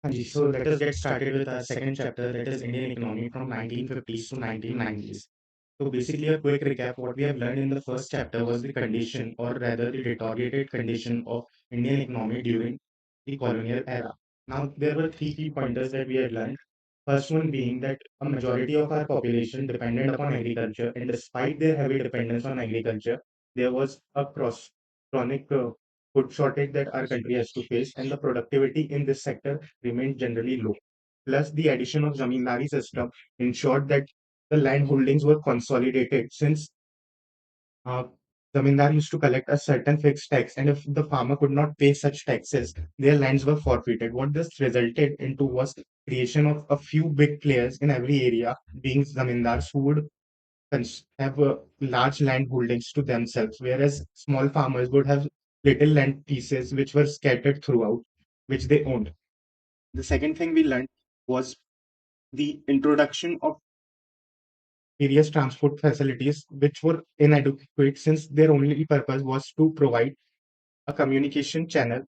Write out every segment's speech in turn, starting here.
Hanji, so let us get started with our second chapter, that is Indian economy from 1950s to 1990s. So basically, a quick recap. What we have learned in the first chapter was the condition, or rather the deteriorated condition of Indian economy during the colonial era. Now, there were three key pointers that we had learned. First one being that a majority of our population depended upon agriculture, and despite their heavy dependence on agriculture, there was a chronic food shortage that our country has to face, and the productivity in this sector remained generally low. Plus, the addition of zamindari system ensured that the land holdings were consolidated since uh, zamindar used to collect a certain fixed tax, and if the farmer could not pay such taxes, their lands were forfeited. What this resulted into was creation of a few big players in every area, being zamindars who would have large land holdings to themselves, whereas small farmers would have little land pieces which were scattered throughout, which they owned. The second thing we learned was the introduction of various transport facilities which were inadequate since their only purpose was to provide a communication channel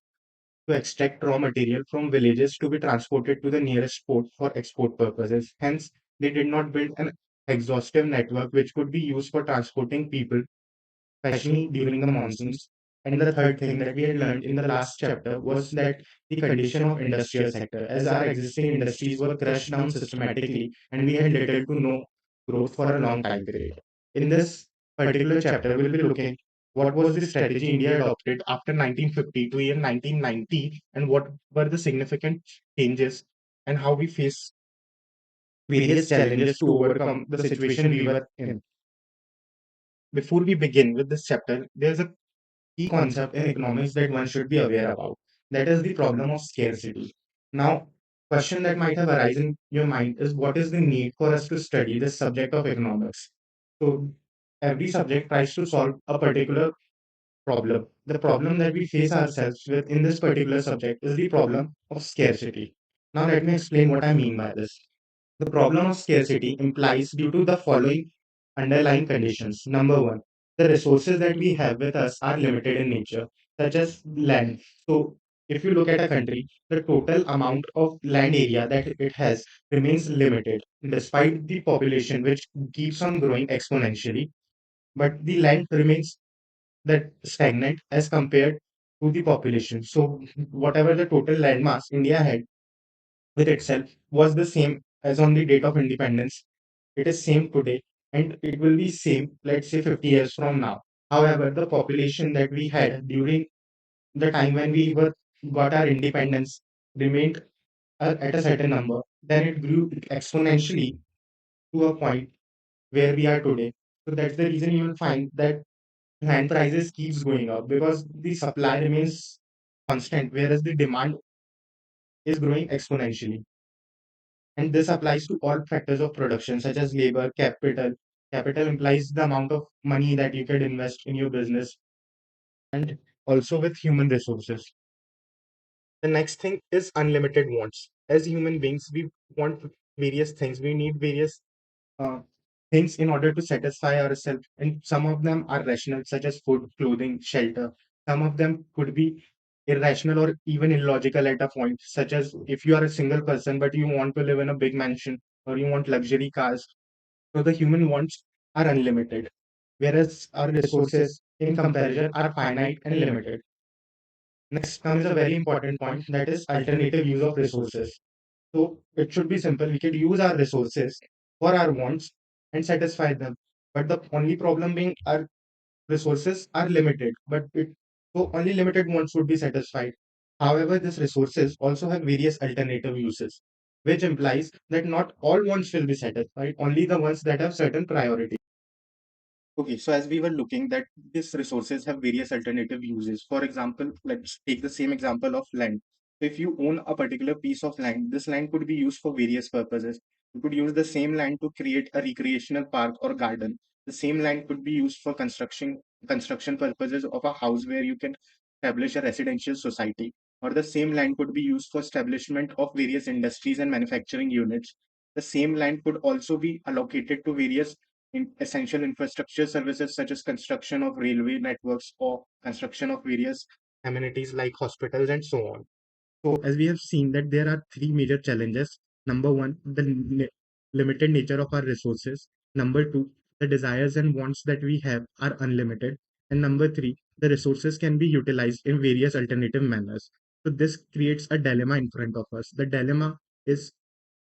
to extract raw material from villages to be transported to the nearest port for export purposes. Hence, they did not build an exhaustive network which could be used for transporting people, especially during the monsoons. And the third thing that we had learned in the last chapter was that the condition of industrial sector, as our existing industries were crushed down systematically, and we had little to no growth for a long time period. In this particular chapter, we'll be looking what was the strategy India adopted after 1950 to year 1990, and what were the significant changes, and how we face various challenges to overcome the situation we were in. Before we begin with this chapter, there's a key concept in economics that one should be aware about. That is the problem of scarcity. Now, question that might have arisen in your mind is what is the need for us to study this subject of economics? So every subject tries to solve a particular problem. The problem that we face ourselves with in this particular subject is the problem of scarcity. Now let me explain what I mean by this. The problem of scarcity implies due to the following underlying conditions. Number one, the resources that we have with us are limited in nature, such as land. So, if you look at a country, the total amount of land area that it has remains limited, despite the population, which keeps on growing exponentially. But the land remains that stagnant as compared to the population. So, whatever the total land mass India had with itself was the same as on the date of independence. It is same today, and it will be same, let's say 50 years from now. However, the population that we had during the time when we were got our independence remained at a certain number. Then it grew exponentially to a point where we are today. So that's the reason you will find that land prices keeps going up because the supply remains constant, whereas the demand is growing exponentially. And this applies to all factors of production, such as labor, capital. Capital implies the amount of money that you can invest in your business, and also with human resources. The next thing is unlimited wants. As human beings, we want various things. We need various uh, things in order to satisfy ourselves, and some of them are rational, such as food, clothing, shelter. Some of them could be irrational or even illogical at a point, such as if you are a single person but you want to live in a big mansion or you want luxury cars. So the human wants are unlimited, whereas our resources in comparison are finite and limited. Next comes a very important point, that is alternative use of resources. So it should be simple. We could use our resources for our wants and satisfy them. But the only problem being our resources are limited, but so only limited wants would be satisfied. However, these resources also have various alternative uses, which implies that not all wants will be satisfied, only the ones that have certain priority. Okay, so as we were looking that these resources have various alternative uses. For example, let's take the same example of land. So if you own a particular piece of land, this land could be used for various purposes. You could use the same land to create a recreational park or garden. The same land could be used for construction purposes of a house where you can establish a residential society. Or the same land could be used for establishment of various industries and manufacturing units. The same land could also be allocated to various essential infrastructure services such as construction of railway networks or construction of various amenities like hospitals and so on. So, as we have seen that there are three major challenges. Number one, the limited nature of our resources. Number two, the desires and wants that we have are unlimited. And number three, the resources can be utilized in various alternative manners. So this creates a dilemma in front of us. The dilemma is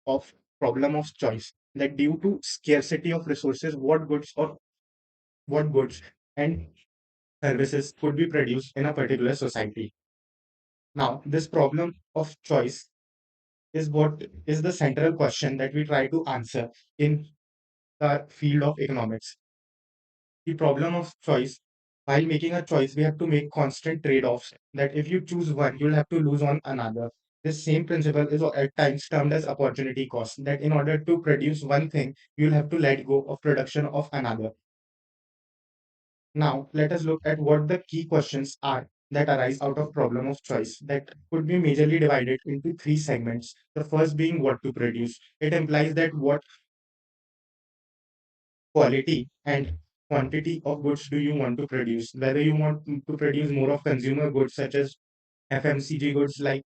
of problem of choice, that due to scarcity of resources, what goods and services could be produced in a particular society. Now, this problem of choice is what is the central question that we try to answer in the field of economics. The problem of choice, while making a choice, we have to make constant trade-offs, that if you choose one, you'll have to lose on another. This same principle is at times termed as opportunity cost, that in order to produce one thing, you'll have to let go of production of another. Now, let us look at what the key questions are that arise out of problem of choice, that could be majorly divided into three segments. The first being what to produce. It implies that what quality and quantity of goods do you want to produce, whether you want to produce more of consumer goods such as FMCG goods like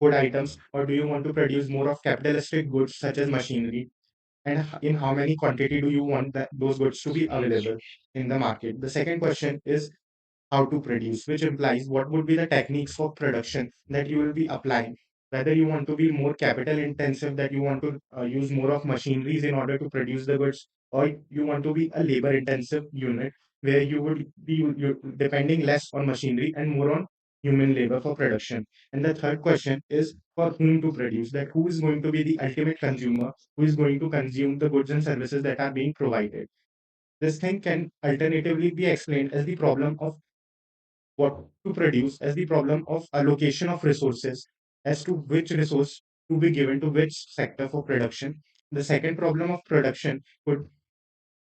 food items, or do you want to produce more of capitalistic goods such as machinery, and in how many quantity do you want those goods to be available in the market. The second question is how to produce, which implies what would be the techniques of production that you will be applying. Whether you want to be more capital intensive, that you want to use more of machineries in order to produce the goods, or you want to be a labor intensive unit where you would be depending less on machinery and more on human labor for production. And the third question is for whom to produce, that who is going to be the ultimate consumer, who is going to consume the goods and services that are being provided. This thing can alternatively be explained as the problem of what to produce, as the problem of allocation of resources, as to which resource to be given to which sector for production. The second problem of production could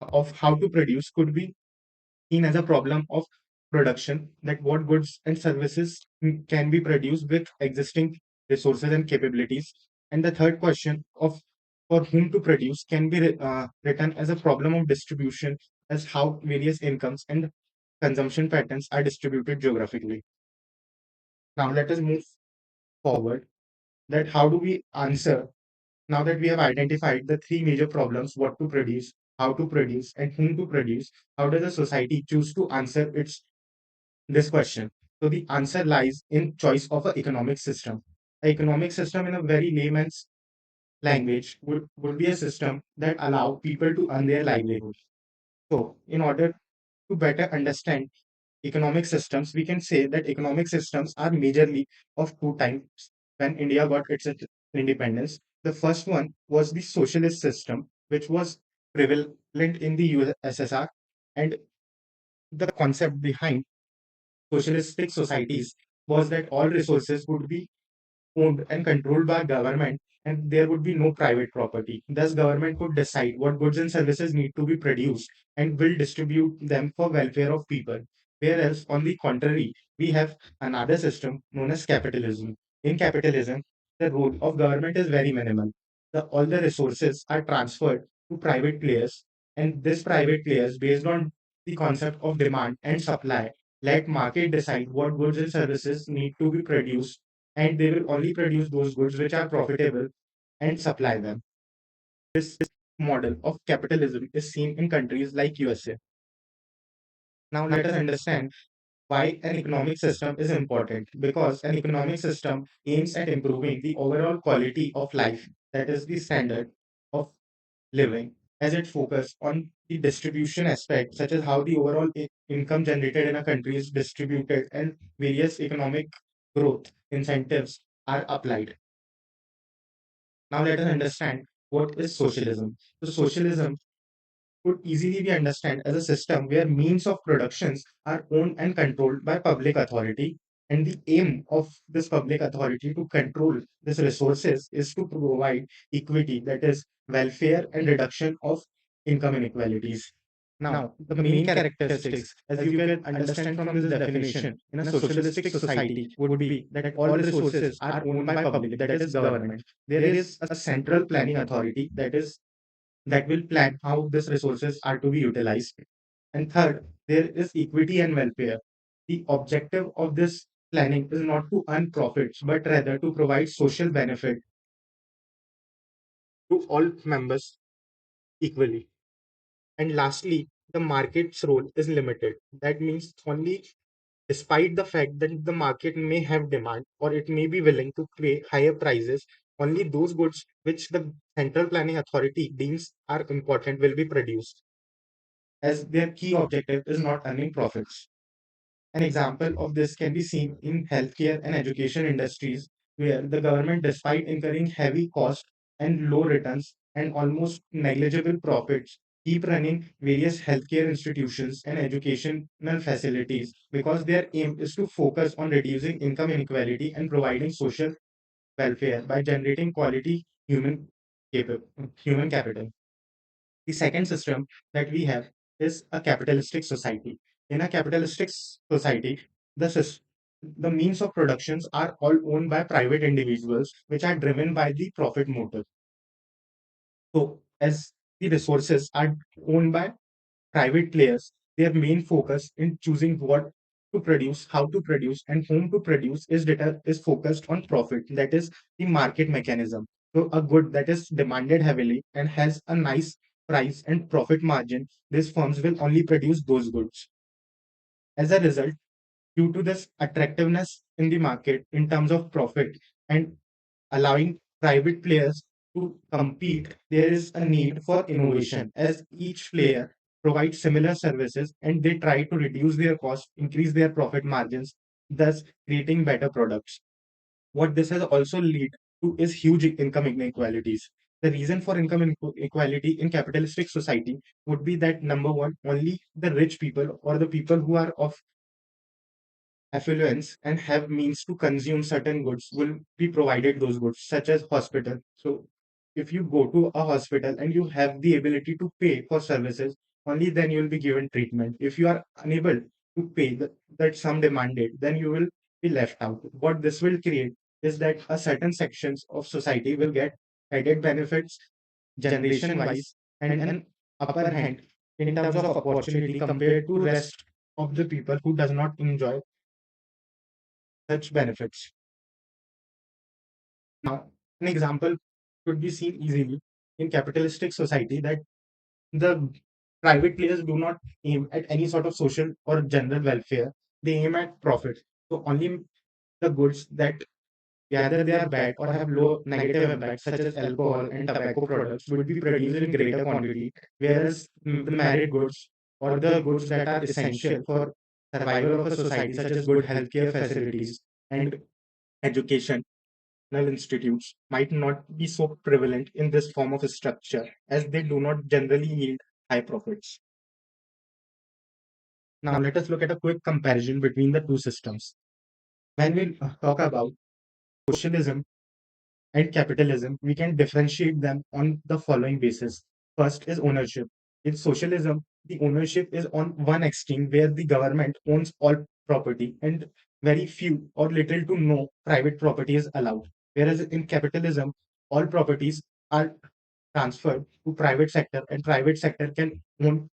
of how to produce could be seen as a problem of production, that what goods and services can be produced with existing resources and capabilities. And the third question of for whom to produce can be written as a problem of distribution, as how various incomes and consumption patterns are distributed geographically. Now let us move forward, that how do we answer, now that we have identified the three major problems, what to produce, how to produce, and whom to produce, how does a society choose to answer its this question? So the answer lies in choice of an economic system. An economic system in a very layman's language would be a system that allow people to earn their livelihood. So in order to better understand economic systems, we can say that economic systems are majorly of two types when India got its independence. The first one was the socialist system, which was prevalent in the USSR, and the concept behind socialistic societies was that all resources would be owned and controlled by government, and there would be no private property. Thus, government could decide what goods and services need to be produced and will distribute them for welfare of people. Whereas, on the contrary, we have another system known as capitalism. In capitalism, the role of government is very minimal. All the resources are transferred to private players, and this private players, based on the concept of demand and supply, let market decide what goods and services need to be produced, and they will only produce those goods which are profitable and supply them. This model of capitalism is seen in countries like USA. Now let us understand why an economic system is important, because an economic system aims at improving the overall quality of life, that is the standard of living, as it focuses on the distribution aspect, such as how the overall income generated in a country is distributed and various economic growth incentives are applied. Now let us understand what is socialism. So socialism could easily be understood as a system where means of productions are owned and controlled by public authority, and the aim of this public authority to control these resources is to provide equity, that is welfare and reduction of income inequalities. Now, the main characteristics, as you can understand from this definition, in a socialistic society would be that all resources are owned by public, that is government. There is a central planning authority that will plan how these resources are to be utilized. And third, there is equity and welfare. The objective of this planning is not to earn profits, but rather to provide social benefit to all members equally. And lastly, the market's role is limited. That means only despite the fact that the market may have demand or it may be willing to pay higher prices, only those goods which the central planning authority deems are important will be produced, as their key objective is not earning profits. An example of this can be seen in healthcare and education industries, where the government, despite incurring heavy costs and low returns and almost negligible profits, keep running various healthcare institutions and educational facilities because their aim is to focus on reducing income inequality and providing social welfare by generating quality capa- human capital. The second system that we have is a capitalistic society. In a capitalistic society, the, sys- the means of productions are all owned by private individuals, which are driven by the profit motive. So, as the resources are owned by private players, their main focus in choosing what to produce, how to produce, and whom to produce is focused on profit. That is the market mechanism. So a good that is demanded heavily and has a nice price and profit margin, these firms will only produce those goods. As a result, due to this attractiveness in the market in terms of profit and allowing private players to compete, there is a need for innovation as each player provides similar services and they try to reduce their cost, increase their profit margins, thus creating better products. What this has also led to is huge income inequalities. The reason for income inequality in capitalistic society would be that number one, only the rich people or the people who are of affluence and have means to consume certain goods will be provided those goods, such as hospital. So if you go to a hospital and you have the ability to pay for services, only then you will be given treatment. If you are unable to pay that sum demanded, then you will be left out. What this will create is that a certain sections of society will get added benefits generation wise and an upper hand in terms of opportunity compared to rest of the people who does not enjoy such benefits. Now, an example could be seen easily in capitalistic society that the private players do not aim at any sort of social or general welfare. They aim at profit. So only the goods that either they are bad or have low negative impact, such as alcohol and tobacco products, would be produced in greater quantity, whereas the merit goods or the goods that are essential for survival of a society, such as good healthcare facilities and education institutes might not be so prevalent in this form of structure as they do not generally yield high profits. Now, let us look at a quick comparison between the two systems. When we talk about socialism and capitalism, we can differentiate them on the following basis. First is ownership. In socialism, the ownership is on one extreme where the government owns all property and very few or little to no private property is allowed. Whereas in capitalism, all properties are transferred to private sector and private sector can own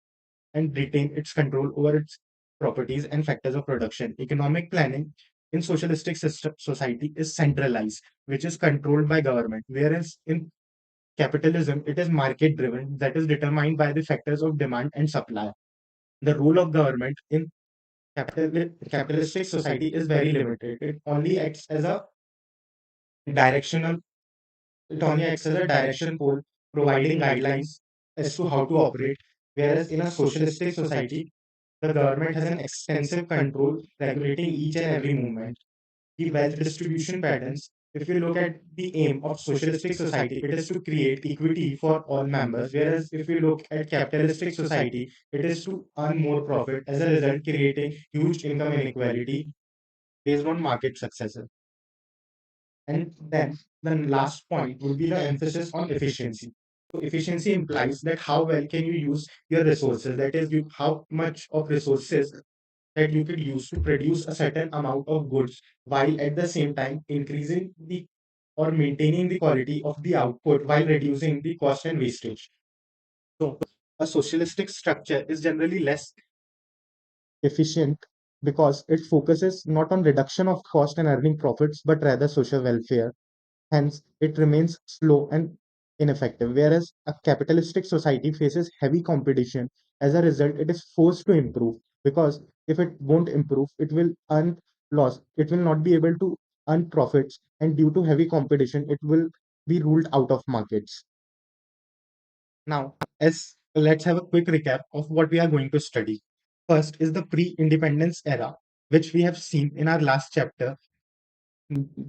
and retain its control over its properties and factors of production. Economic planning in socialistic system, society is centralized, which is controlled by government, whereas in capitalism, it is market driven, that is determined by the factors of demand and supply. The role of government in capitalistic society is very limited. It only acts as a directional It only acts as a direction pole, providing guidelines as to how to operate. Whereas in a socialistic society, the government has an extensive control regulating each and every movement. The wealth distribution patterns, if we look at the aim of socialistic society, it is to create equity for all members. Whereas if we look at capitalistic society, it is to earn more profit, as a result, creating huge income inequality based on market successes. And then the last point would be the emphasis on efficiency. So efficiency implies that how well can you use your resources, that is how much of resources that you could use to produce a certain amount of goods while at the same time increasing the or maintaining the quality of the output while reducing the cost and wastage. So a socialistic structure is generally less efficient because it focuses not on reduction of cost and earning profits, but rather social welfare. Hence, it remains slow and ineffective. Whereas a capitalistic society faces heavy competition. As a result, it is forced to improve because if it won't improve, it will earn loss. It will not be able to earn profits, and due to heavy competition, it will be ruled out of markets. Now, as let's have a quick recap of what we are going to study. First is the pre-independence era, which we have seen in our last chapter,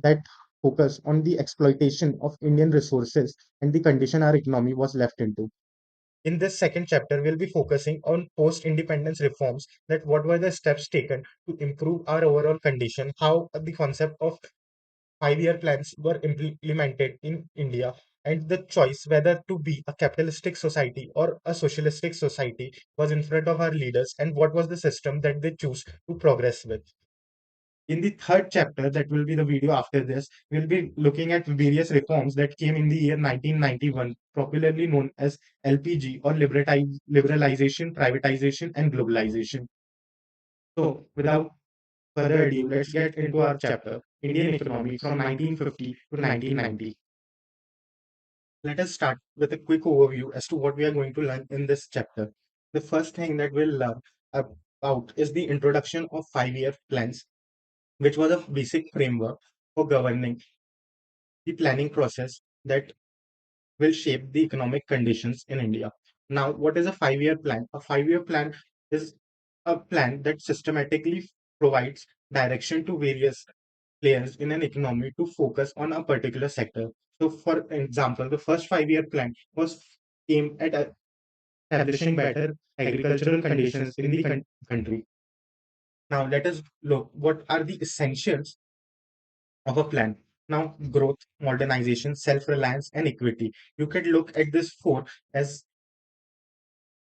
that focus on the exploitation of Indian resources and the condition our economy was left into. In this second chapter, we'll be focusing on post-independence reforms, that what were the steps taken to improve our overall condition, how the concept of 5-year plans were implemented in India, and the choice whether to be a capitalistic society or a socialistic society was in front of our leaders, and what was the system that they choose to progress with. In the third chapter, that will be the video after this, we'll be looking at various reforms that came in the year 1991, popularly known as LPG, or liberalization, privatization, and globalization. So, without further ado, let's get into our chapter, Indian economy from 1950 to 1990. Let us start with a quick overview as to what we are going to learn in this chapter. The first thing that we'll learn about is the introduction of 5-year plans, which was a basic framework for governing the planning process that will shape the economic conditions in India. Now, what is a 5-year plan? A 5-year plan is a plan that systematically provides direction to various players in an economy to focus on a particular sector. So, for example, the first 5-year plan was aimed at establishing better agricultural conditions in the country. Now, let us look what are the essentials of a plan. Now, growth, modernization, self-reliance, and equity. You can look at this four as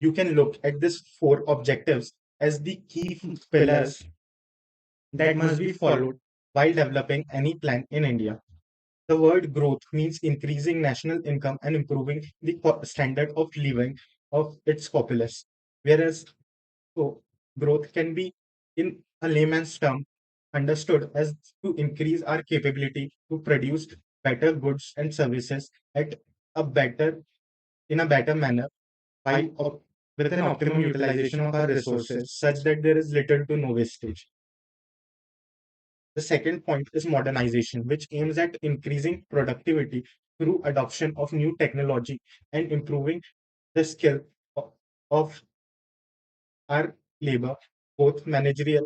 you can look at these four objectives as the key pillars that must be followed while developing any plan in India. The word growth means increasing national income and improving the standard of living of its populace. Whereas growth can be, in a layman's term, understood as to increase our capability to produce better goods and services at a better in a better manner while with an optimum utilization of our resources such that there is little to no wastage. The second point is modernization, which aims at increasing productivity through adoption of new technology and improving the skill of, of our labor, both managerial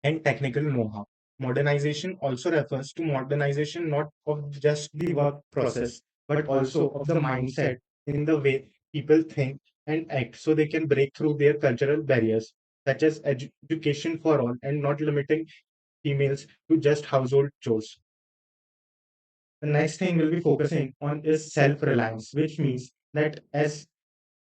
and technical know-how. Modernization also refers to modernization not of just the work process, but also of the mindset in the way people think and act so they can break through their cultural barriers, such as education for all and not limiting females to just household chores. The next thing we'll be focusing on is self-reliance, which means that as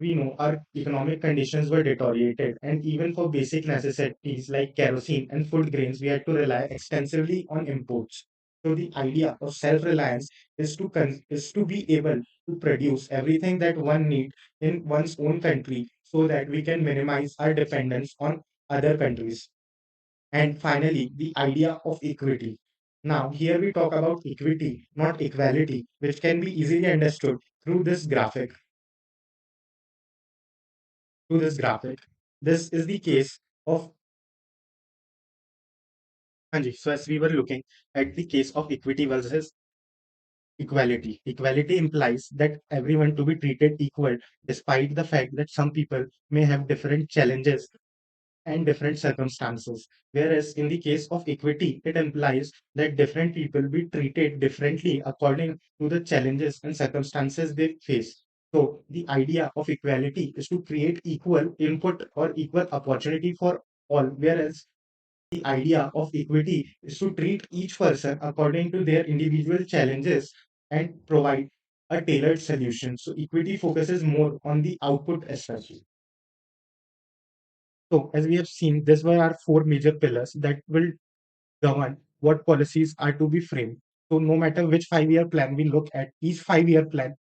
we know, our economic conditions were deteriorated, and even for basic necessities like kerosene and food grains, we had to rely extensively on imports. So the idea of self-reliance is to be able to produce everything that one needs in one's own country, so that we can minimize our dependence on other countries. And finally, the idea of equity. Now, here we talk about equity, not equality, which can be easily understood through this graphic. Through this graphic, this is the case of Anji. So, as we were looking at the case of equity versus equality, equality implies that everyone to be treated equal, despite the fact that some people may have different challenges and different circumstances. Whereas in the case of equity, it implies that different people be treated differently according to the challenges and circumstances they face. So the idea of equality is to create equal input or equal opportunity for all, whereas the idea of equity is to treat each person according to their individual challenges and provide a tailored solution. So equity focuses more on the output aspect. So, as we have seen, these were our four major pillars that will govern what policies are to be framed. So, no matter which 5-year plan we look at, each 5-year plan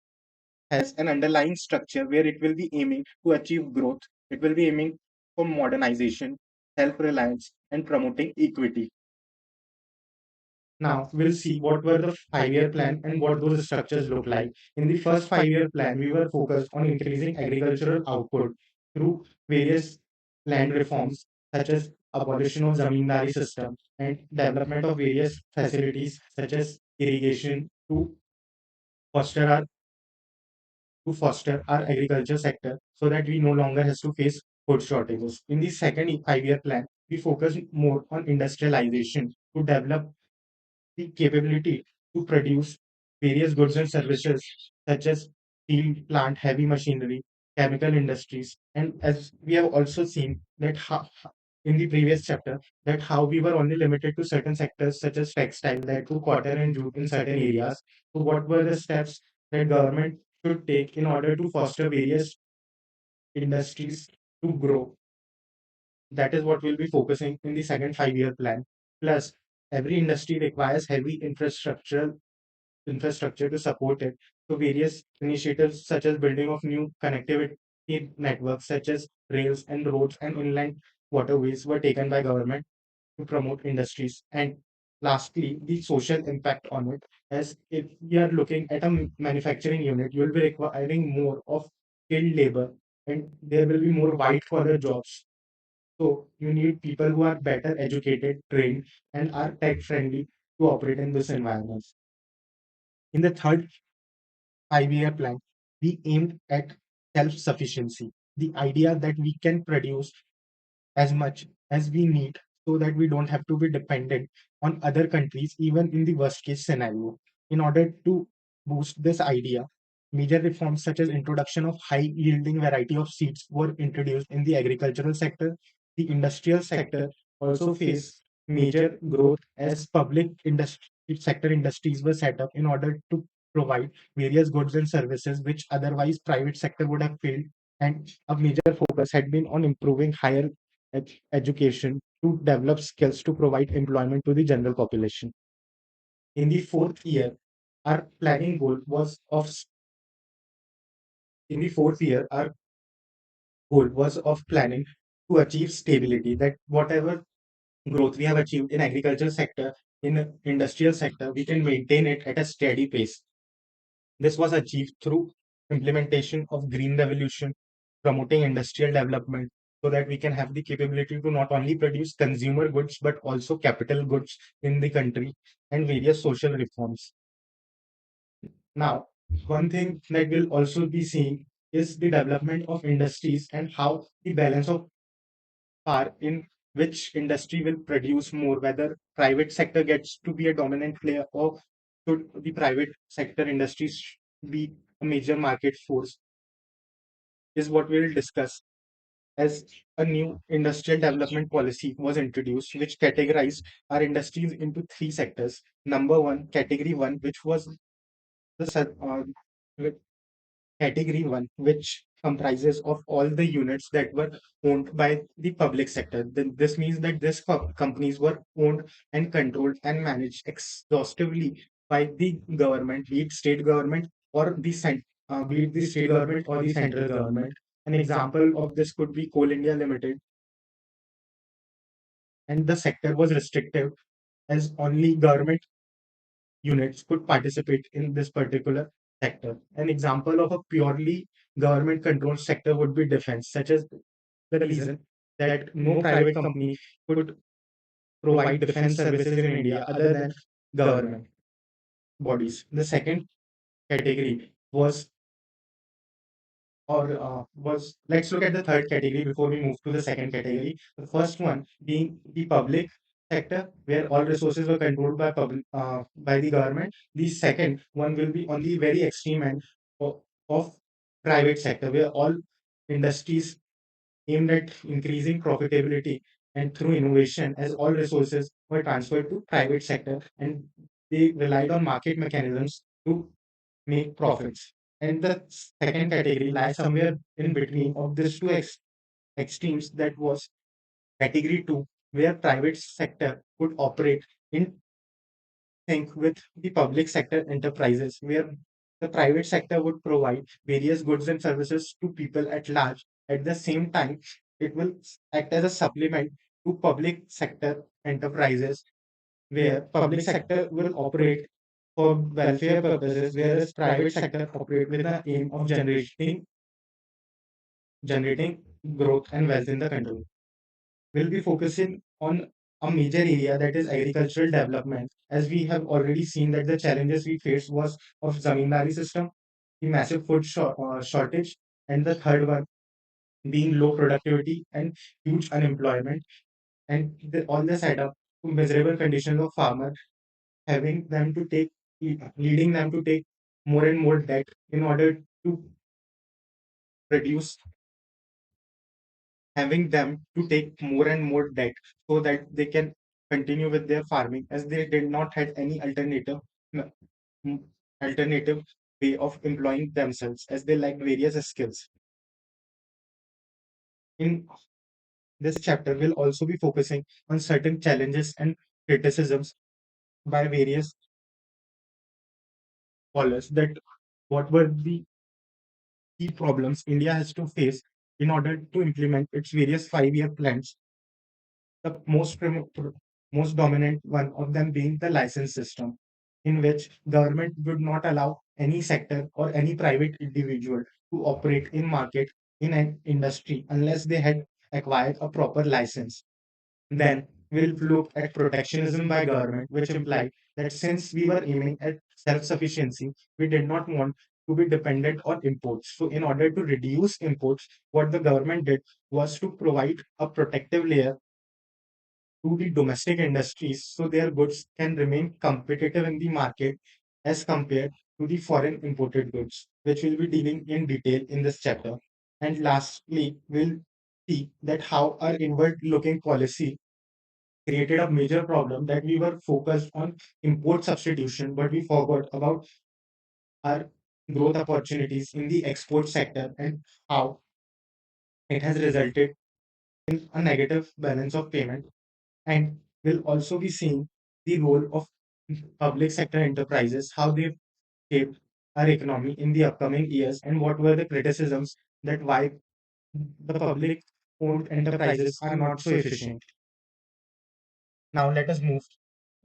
has an underlying structure where it will be aiming to achieve growth, it will be aiming for modernization, self-reliance, and promoting equity. Now, we'll see what were the 5-year plan and what those structures look like. In the first 5-year plan, we were focused on increasing agricultural output through various land reforms, such as abolition of zamindari system and development of various facilities such as irrigation foster our to foster our agriculture sector so that we no longer has to face food shortages. In the second 5-year plan, we focus more on industrialization to develop the capability to produce various goods and services such as steel plant, heavy machinery, chemical industries. And as we have also seen that in the previous chapter, that how we were only limited to certain sectors such as textile, that to cotton and jute in certain areas. So what were the steps that government should take in order to foster various industries to grow? That is what we'll be focusing in the second 5-year plan. Plus, every industry requires heavy infrastructure to support it. So various initiatives such as building of new connectivity networks such as rails and roads and inland waterways were taken by government to promote industries. And lastly, the social impact on it. As if we are looking at a manufacturing unit, you will be requiring more of skilled labor and there will be more white collar jobs. So you need people who are better educated, trained, and are tech friendly to operate in this environment. In the third 5-year plan, we aimed at self sufficiency. The idea that we can produce as much as we need so that we don't have to be dependent on other countries, even in the worst case scenario. In order to boost this idea, major reforms such as introduction of high yielding variety of seeds were introduced in the agricultural sector. The industrial sector also faced major growth as public industry sector industries were set up in order to provide various goods and services which otherwise private sector would have failed, and a major focus had been on improving higher education to develop skills to provide employment to the general population. In the fourth year, our planning goal was of in the fourth year, our goal was of planning to achieve stability. That whatever growth we have achieved in agriculture sector, in industrial sector, we can maintain it at a steady pace. This was achieved through implementation of green revolution, promoting industrial development so that we can have the capability to not only produce consumer goods but also capital goods in the country and various social reforms. Now, one thing that we'll also be seeing is the development of industries and how the balance of power in which industry will produce more, whether private sector gets to be a dominant player or should the private sector industries be a major market force, is what we will discuss as a new industrial development policy was introduced, which categorized our industries into three sectors. Number one, category one, which was the category one, which comprises of all the units that were owned by the public sector. Then this means that these companies were owned and controlled and managed exhaustively by the government, be it state government or be it the state government or the central government. An example of this could be Coal India Limited, and the sector was restrictive as only government units could participate in this particular sector. An example of a purely government controlled sector would be defense, such as the reason that no private company could provide defense services in India other than government bodies. The second category was let's look at the third category before we move to the second category. The first one being the public sector, where all resources were controlled by by the government. The second one will be on the very extreme end of private sector, where all industries aimed at increasing profitability and through innovation, as all resources were transferred to private sector and they relied on market mechanisms to make profits. And the second category lies somewhere in between of these two extremes, that was category two, where private sector could operate in sync with the public sector enterprises, where the private sector would provide various goods and services to people at large. At the same time, it will act as a supplement to public sector enterprises, where public sector will operate for welfare purposes, whereas private sector operate with the aim of generating growth and wealth in the country. We'll be focusing on a major area, that is agricultural development, as we have already seen that the challenges we faced was of zamindari system, the massive shortage, and the third one being low productivity and huge unemployment, and all this add up to miserable conditions of farmers, having them to take leading them to take more and more debt in order to produce, having them to take more and more debt so that they can continue with their farming, as they did not had any m- alternative way of employing themselves, as they lacked various skills. In this chapter, we'll also be focusing on certain challenges and criticisms by various scholars, that what were the key problems India has to face in order to implement its various 5-year plans. The most dominant one of them being the license system, in which government would not allow any sector or any private individual to operate in market in an industry unless they had acquired a proper license. Then we'll look at protectionism by government, which implied that since we were aiming at self-sufficiency, we did not want to be dependent on imports. So in order to reduce imports, what the government did was to provide a protective layer to the domestic industries so their goods can remain competitive in the market as compared to the foreign imported goods, which we'll be dealing in detail in this chapter. And lastly, we'll see that how our inward looking policy created a major problem, that we were focused on import substitution, but we forgot about our growth opportunities in the export sector and how it has resulted in a negative balance of payment. And we'll also be seeing the role of public sector enterprises, how they've shaped our economy in the upcoming years, and what were the criticisms that why the public owned enterprises are not so efficient. Now let us move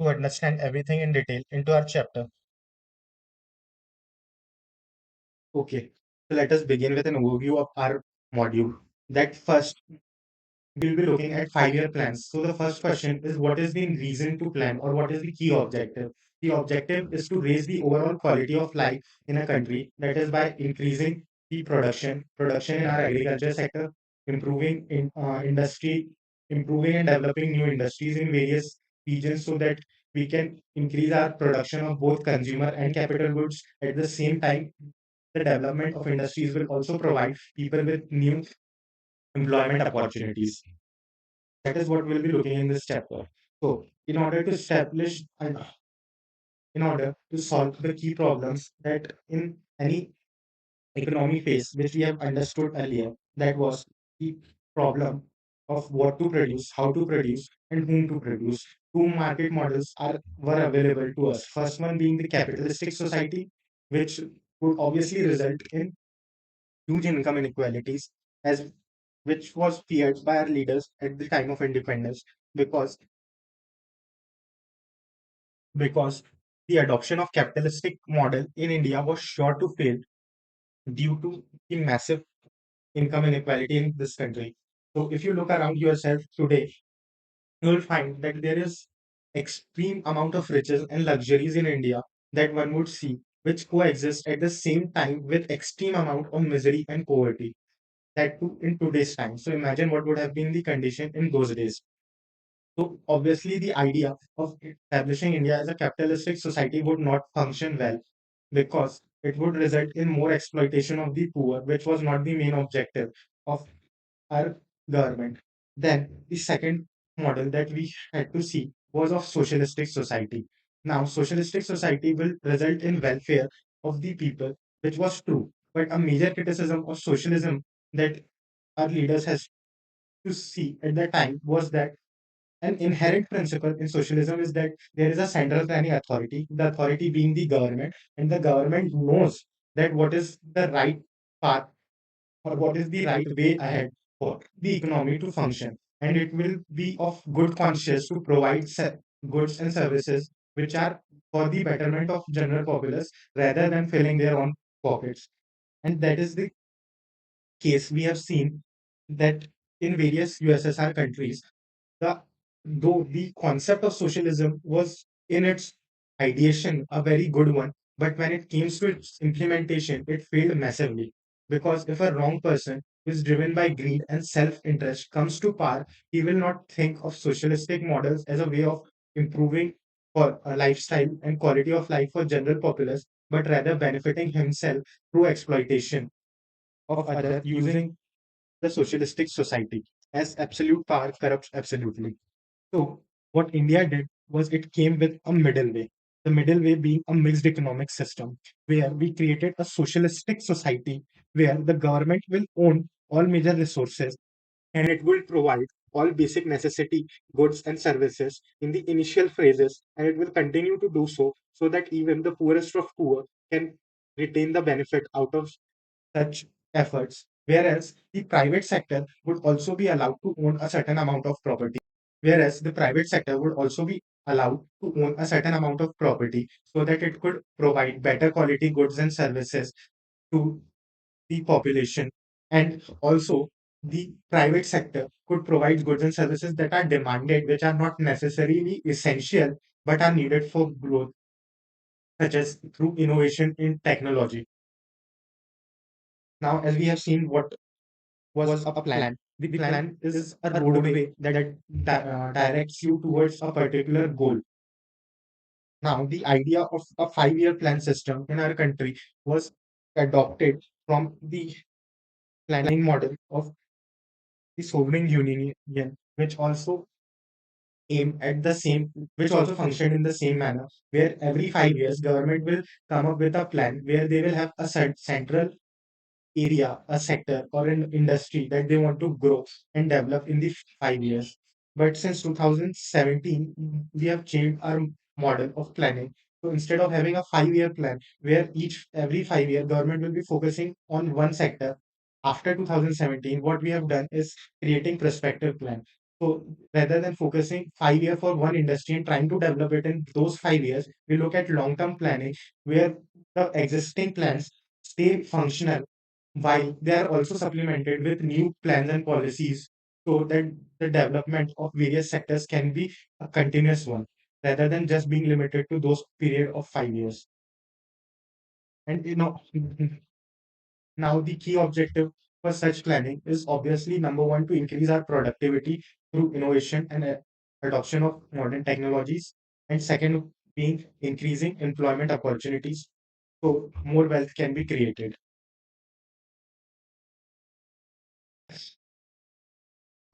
to understand everything in detail into our chapter. Okay, so let us begin with an overview of our module. That first, we'll be looking at 5-year plans. So the first question is, what is the reason to plan, or what is the key objective? The objective is to raise the overall quality of life in a country, that is by increasing the production in our agriculture sector, improving in industry, improving and developing new industries in various regions so that we can increase our production of both consumer and capital goods. At the same time, the development of industries will also provide people with new employment opportunities. That is what we'll be looking in this chapter. So, in order to solve the key problems that in any economy face, which we have understood earlier, that was the problem of what to produce, how to produce, and whom to produce. Two market models were available to us. First one being the capitalistic society, which would obviously result in huge income inequalities, as which was feared by our leaders at the time of independence, because because the adoption of capitalistic model in India was sure to fail due to the massive income inequality in this country. So if you look around yourself today, you will find that there is extreme amount of riches and luxuries in India that one would see, which coexist at the same time with extreme amount of misery and poverty, that too in today's time. So imagine what would have been the condition in those days. So obviously, the idea of establishing India as a capitalistic society would not function well, because it would result in more exploitation of the poor, which was not the main objective of our government. Then the second model that we had to see was of socialistic society. Now, socialistic society will result in welfare of the people, which was true. But a major criticism of socialism that our leaders has to see at that time was that an inherent principle in socialism is that there is a central planning authority, the authority being the government, and the government knows that what is the right path, or what is the right way ahead for the economy to function. and it will be of good conscience to provide goods and services which are for the betterment of general populace rather than filling their own pockets. And that is the case we have seen that in various USSR countries, the though the concept of socialism was in its ideation a very good one, but when it came to its implementation, it failed massively. Because if a wrong person who is driven by greed and self-interest comes to power, he will not think of socialistic models as a way of improving for a lifestyle and quality of life for general populace, but rather benefiting himself through exploitation of others using the socialistic society as absolute power corrupts absolutely. So, what India did was it came with a middle way. The middle way being a mixed economic system, where we created a socialistic society where the government will own all major resources and it will provide all basic necessity goods and services in the initial phases, and it will continue to do so so that even the poorest of poor can retain the benefit out of such efforts, whereas the private sector would also be allowed to own a certain amount of property. Whereas the private sector would also be allowed to own a certain amount of property so that it could provide better quality goods and services to the population. And also, the private sector could provide goods and services that are demanded, which are not necessarily essential but are needed for growth, such as through innovation in technology. Now, as we have seen, what was a plan. The plan is a roadway that directs you towards a particular goal. Now, the idea of a 5-year plan system in our country was adopted from the planning model of the Sovereign Union, which also which also functioned in the same manner, where every 5 years government will come up with a plan where they will have a central area, a sector, or an industry that they want to grow and develop in the 5 years. But since 2017, we have changed our model of planning. So instead of having a 5-year plan where each every 5 year government will be focusing on one sector, after 2017, what we have done is creating prospective plan. So rather than focusing 5 year for one industry and trying to develop it in those 5 years, we look at long-term planning where the existing plans stay functional while they are also supplemented with new plans and policies so that the development of various sectors can be a continuous one rather than just being limited to those period of 5 years. And now the key objective for such planning is obviously number one to increase our productivity through innovation and adoption of modern technologies, and second being increasing employment opportunities so more wealth can be created.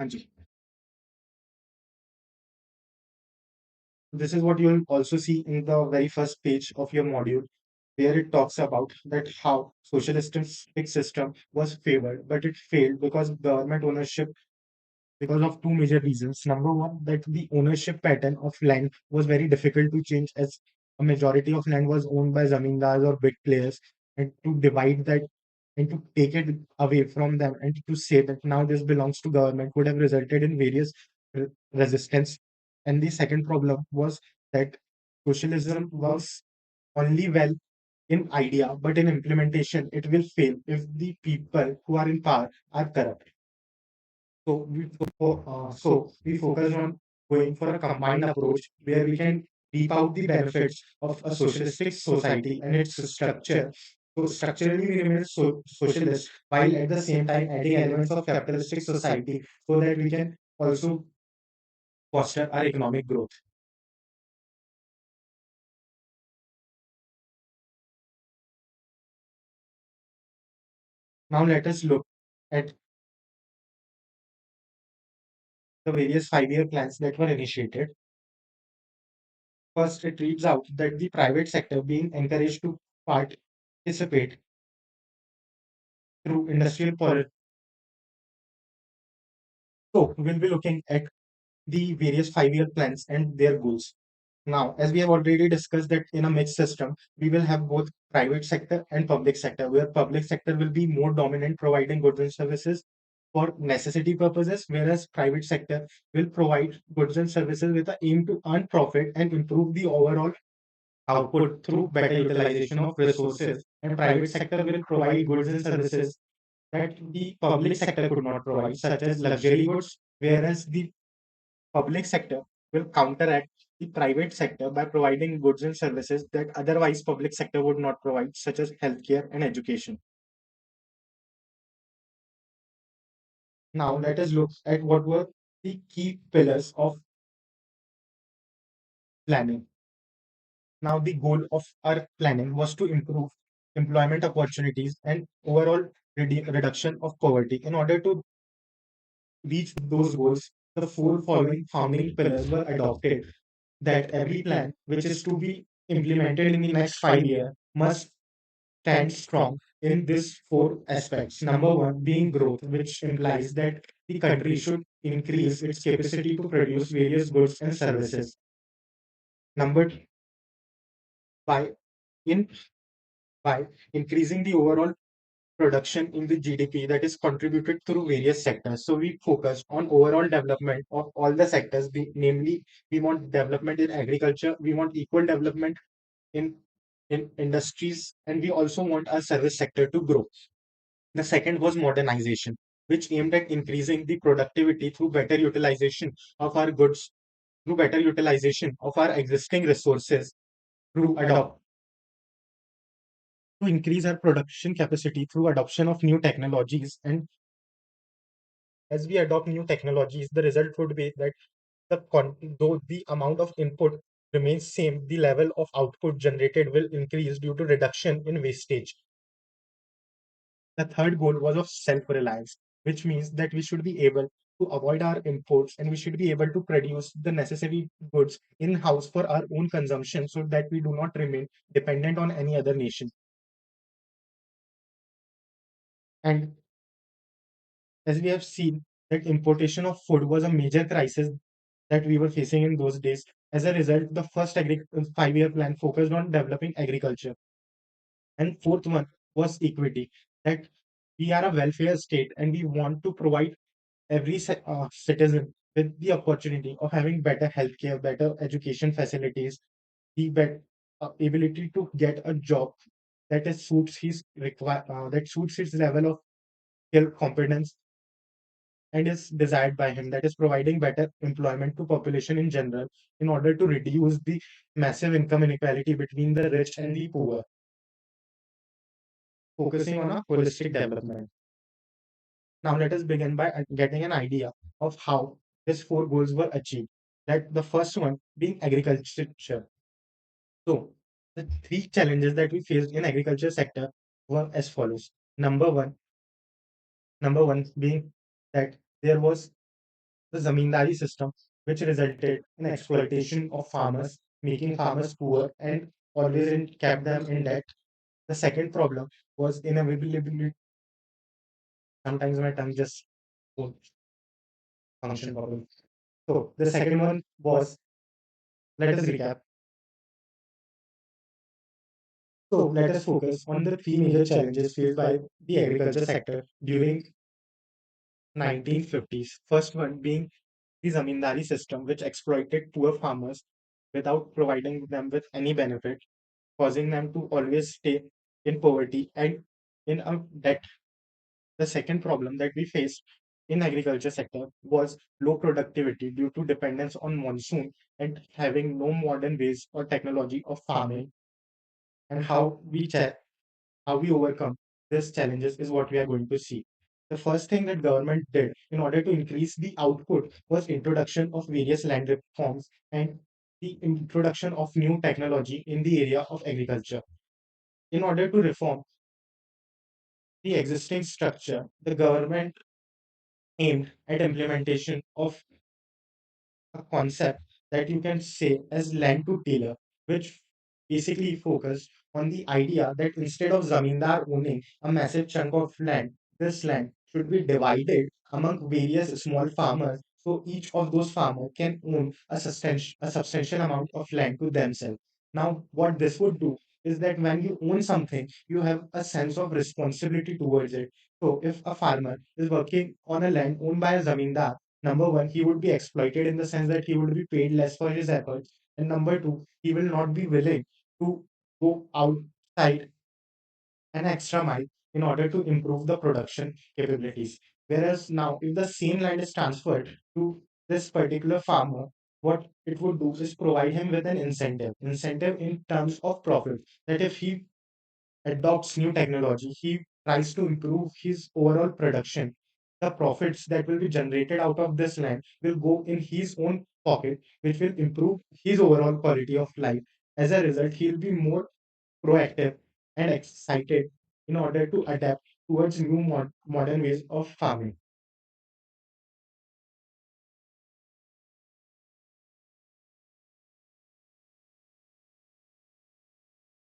Anji. This is what you'll also see in the very first page of your module, where it talks about that how socialistic system was favored, but it failed because government ownership because of two major reasons. Number one, that the ownership pattern of land was very difficult to change as a majority of land was owned by zamindars or big players, and to divide that and to take it away from them and to say that now this belongs to government would have resulted in various resistance. And the second problem was that socialism works only well in idea, but in implementation, it will fail if the people who are in power are corrupt. So we focused on going for a combined approach where we can reap out the benefits of a socialistic society and its structure. So structurally, we remain socialist while at the same time adding elements of capitalistic society so that we can also foster our economic growth. Now let us look at the various 5-year plans that were initiated. First, it reads out that the private sector being encouraged to participate through industrial policy. So we'll be looking at the various 5-year plans and their goals. Now, as we have already discussed that in a mixed system, we will have both private sector and public sector, where public sector will be more dominant providing goods and services, for necessity purposes, whereas private sector will provide goods and services with the aim to earn profit and improve the overall output through better utilization of resources. And private sector will provide goods and services that the public sector could not provide, such as luxury goods, whereas the public sector will counteract the private sector by providing goods and services that otherwise public sector would not provide, such as healthcare and education. Now let us look at what were the key pillars of planning. Now the goal of our planning was to improve employment opportunities and overall reduction of poverty. In order to reach those goals, the four following founding pillars were adopted, that every plan which is to be implemented in the next 5 years must stand strong in these four aspects. Number one being growth, which implies that the country should increase its capacity to produce various goods and services. Number two, by in by increasing the overall production in the GDP that is contributed through various sectors. So we focus on overall development of all the sectors, namely we want development in agriculture, we want equal development in industries, and we also want our service sector to grow. The second was modernization, which aimed at increasing the productivity through better utilization of our goods, through better utilization of our existing resources, through adopt to increase our production capacity through adoption of new technologies. And as we adopt new technologies, the result would be that though the amount of input remains same, the level of output generated will increase due to reduction in wastage. The third goal was of self-reliance, which means that we should be able to avoid our imports and we should be able to produce the necessary goods in-house for our own consumption so that we do not remain dependent on any other nation. And as we have seen, that importation of food was a major crisis that we were facing in those days. As a result, the first 5-year plan focused on developing agriculture. And fourth one was equity, that we are a welfare state and we want to provide every citizen with the opportunity of having better healthcare, better education facilities, the ability to get a job that is suits his that suits his level of skill competence and is desired by him, that is providing better employment to population in general in order to reduce the massive income inequality between the rich and the poor, focusing on a holistic development. Now let us begin by getting an idea of how these four goals were achieved. That the first one being agriculture. So the three challenges that we faced in agriculture sector were as follows. Number one, number one being that there was the zamindari system, which resulted in exploitation of farmers, making farmers poor and always kept them in debt. The second problem was inavailability. Sometimes my tongue just won't function properly. So the second one was, let us recap. So let us focus on the three major challenges faced by the agriculture sector during 1950s. First one being the zamindari system, which exploited poor farmers without providing them with any benefit, causing them to always stay in poverty and in a debt. The second problem that we faced in agriculture sector was low productivity due to dependence on monsoon and having no modern ways or technology of farming. And how we overcome these challenges is what we are going to see. The first thing that government did in order to increase the output was introduction of various land reforms and the introduction of new technology in the area of agriculture. In order to reform the existing structure, the government aimed at implementation of a concept that you can say as land to tiller, which basically focused on the idea that instead of zamindar owning a massive chunk of land, this land should be divided among various small farmers. So each of those farmers can own a substantial amount of land to themselves. Now, what this would do? is that when you own something, you have a sense of responsibility towards it. So if a farmer is working on a land owned by a zamindar, number one, he would be exploited in the sense that he would be paid less for his efforts. And number two, he will not be willing to go outside an extra mile in order to improve the production capabilities. Whereas now, if the same land is transferred to this particular farmer, what it would do is provide him with an incentive in terms of profit. That if he adopts new technology, he tries to improve his overall production. The profits that will be generated out of this land will go in his own pocket, which will improve his overall quality of life. As a result, he'll be more proactive and excited in order to adapt towards new modern ways of farming.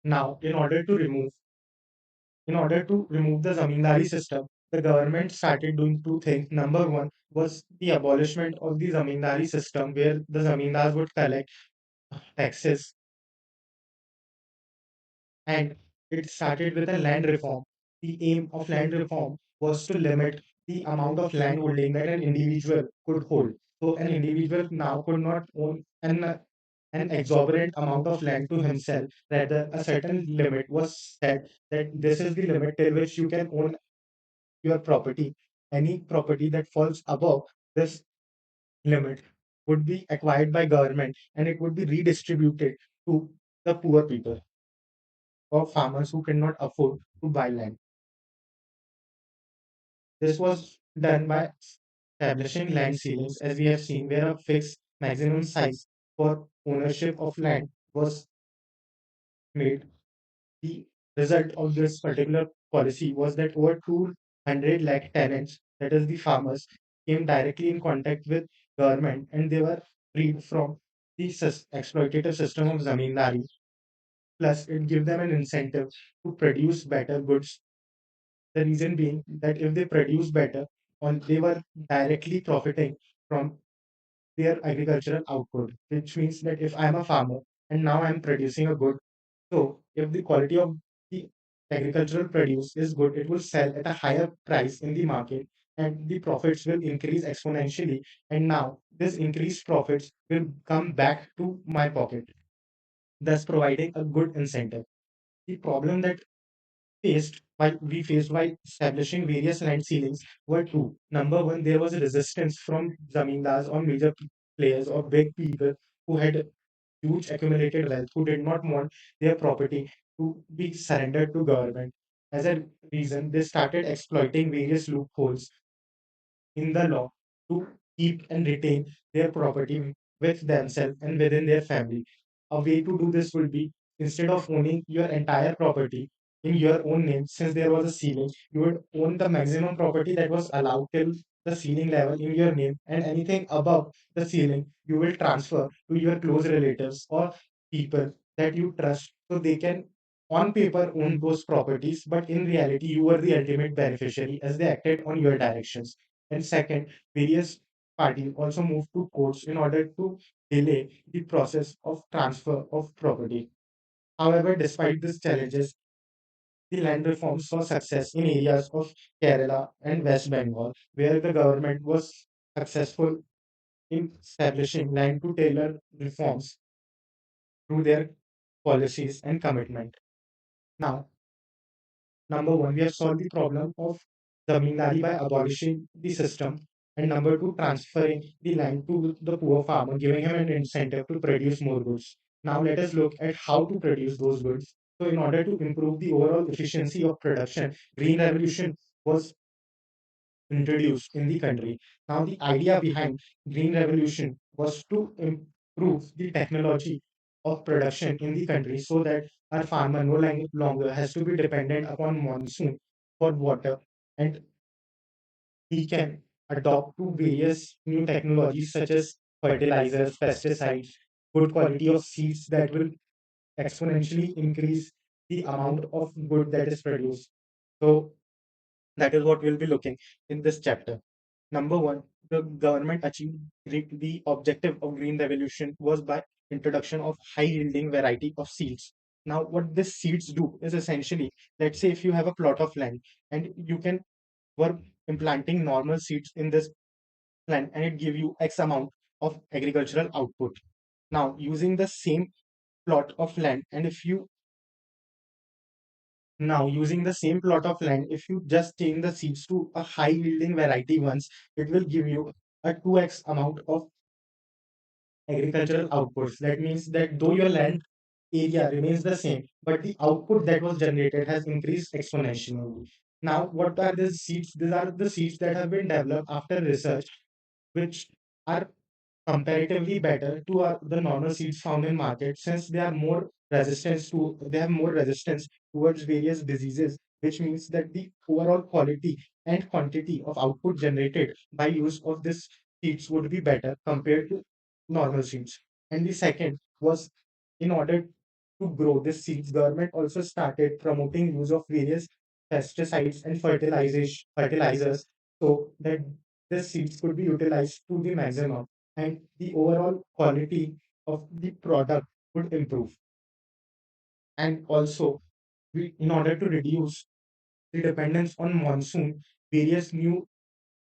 Now, in order to remove the zamindari system, the government started doing two things. Number one was the abolishment of the zamindari system, where the zamindars would collect taxes, and it started with a land reform. The aim of land reform was to limit the amount of land holding that an individual could hold. So an individual now could not own an exorbitant amount of land to himself. Rather, a certain limit was set that this is the limit till which you can own your property. Any property that falls above this limit would be acquired by government and it would be redistributed to the poor people or farmers who cannot afford to buy land. This was done by establishing land ceilings, as we have seen, where a fixed maximum size for ownership of land was made. The result of this particular policy was that over 200 lakh tenants, that is the farmers, came directly in contact with government and they were freed from the exploitative system of zamindari. Plus, it gave them an incentive to produce better goods. The reason being that if they produce better, on they were directly profiting from their agricultural output, which means that if I'm a farmer and now I'm producing a good, so if the quality of the agricultural produce is good, it will sell at a higher price in the market and the profits will increase exponentially. And now this increased profits will come back to my pocket, thus providing a good incentive. The problem that faced while establishing various land ceilings were two. Number one, there was a resistance from zamindars or major players or big people who had huge accumulated wealth who did not want their property to be surrendered to government. As a reason, they started exploiting various loopholes in the law to keep and retain their property with themselves and within their family. A way to do this would be instead of owning your entire property in your own name, since there was a ceiling, you would own the maximum property that was allowed till the ceiling level in your name, and anything above the ceiling, you will transfer to your close relatives or people that you trust so they can on paper own those properties, but in reality, you were the ultimate beneficiary as they acted on your directions. And second, various parties also moved to courts in order to delay the process of transfer of property. However, despite these challenges, the land reform saw success in areas of Kerala and West Bengal, where the government was successful in establishing land to tailor reforms through their policies and commitment. Now, number one, we have solved the problem of zamindari by abolishing the system. And number two, transferring the land to the poor farmer, giving him an incentive to produce more goods. Now let us look at how to produce those goods. So in order to improve the overall efficiency of production, green revolution was introduced in the country. Now the idea behind green revolution was to improve the technology of production in the country so that our farmer no longer has to be dependent upon monsoon for water and he can adopt to various new technologies such as fertilizers, pesticides, good quality of seeds that will exponentially increase the amount of good that is produced. So that is what we'll be looking in this chapter. Number one, the government achieved the objective of green revolution was by introduction of high yielding variety of seeds. Now, what these seeds do is essentially, let's say if you have a plot of land and you can work implanting normal seeds in this land and it give you X amount of agricultural output. Now, using the same plot of land, and if you now using the same plot of land, if you just change the seeds to a high yielding variety ones, it will give you a 2x amount of agricultural outputs. That means that though your land area remains the same, but the output that was generated has increased exponentially. Now, what are these seeds? These are the seeds that have been developed after research, which are comparatively better to the normal seeds found in market, since they have more resistance towards various diseases, which means that the overall quality and quantity of output generated by use of this seeds would be better compared to normal seeds. And the second was, in order to grow this seeds, government also started promoting use of various pesticides and fertilizers, so that the seeds could be utilized to the maximum and the overall quality of the product would improve. And also, in order to reduce the dependence on monsoon, various new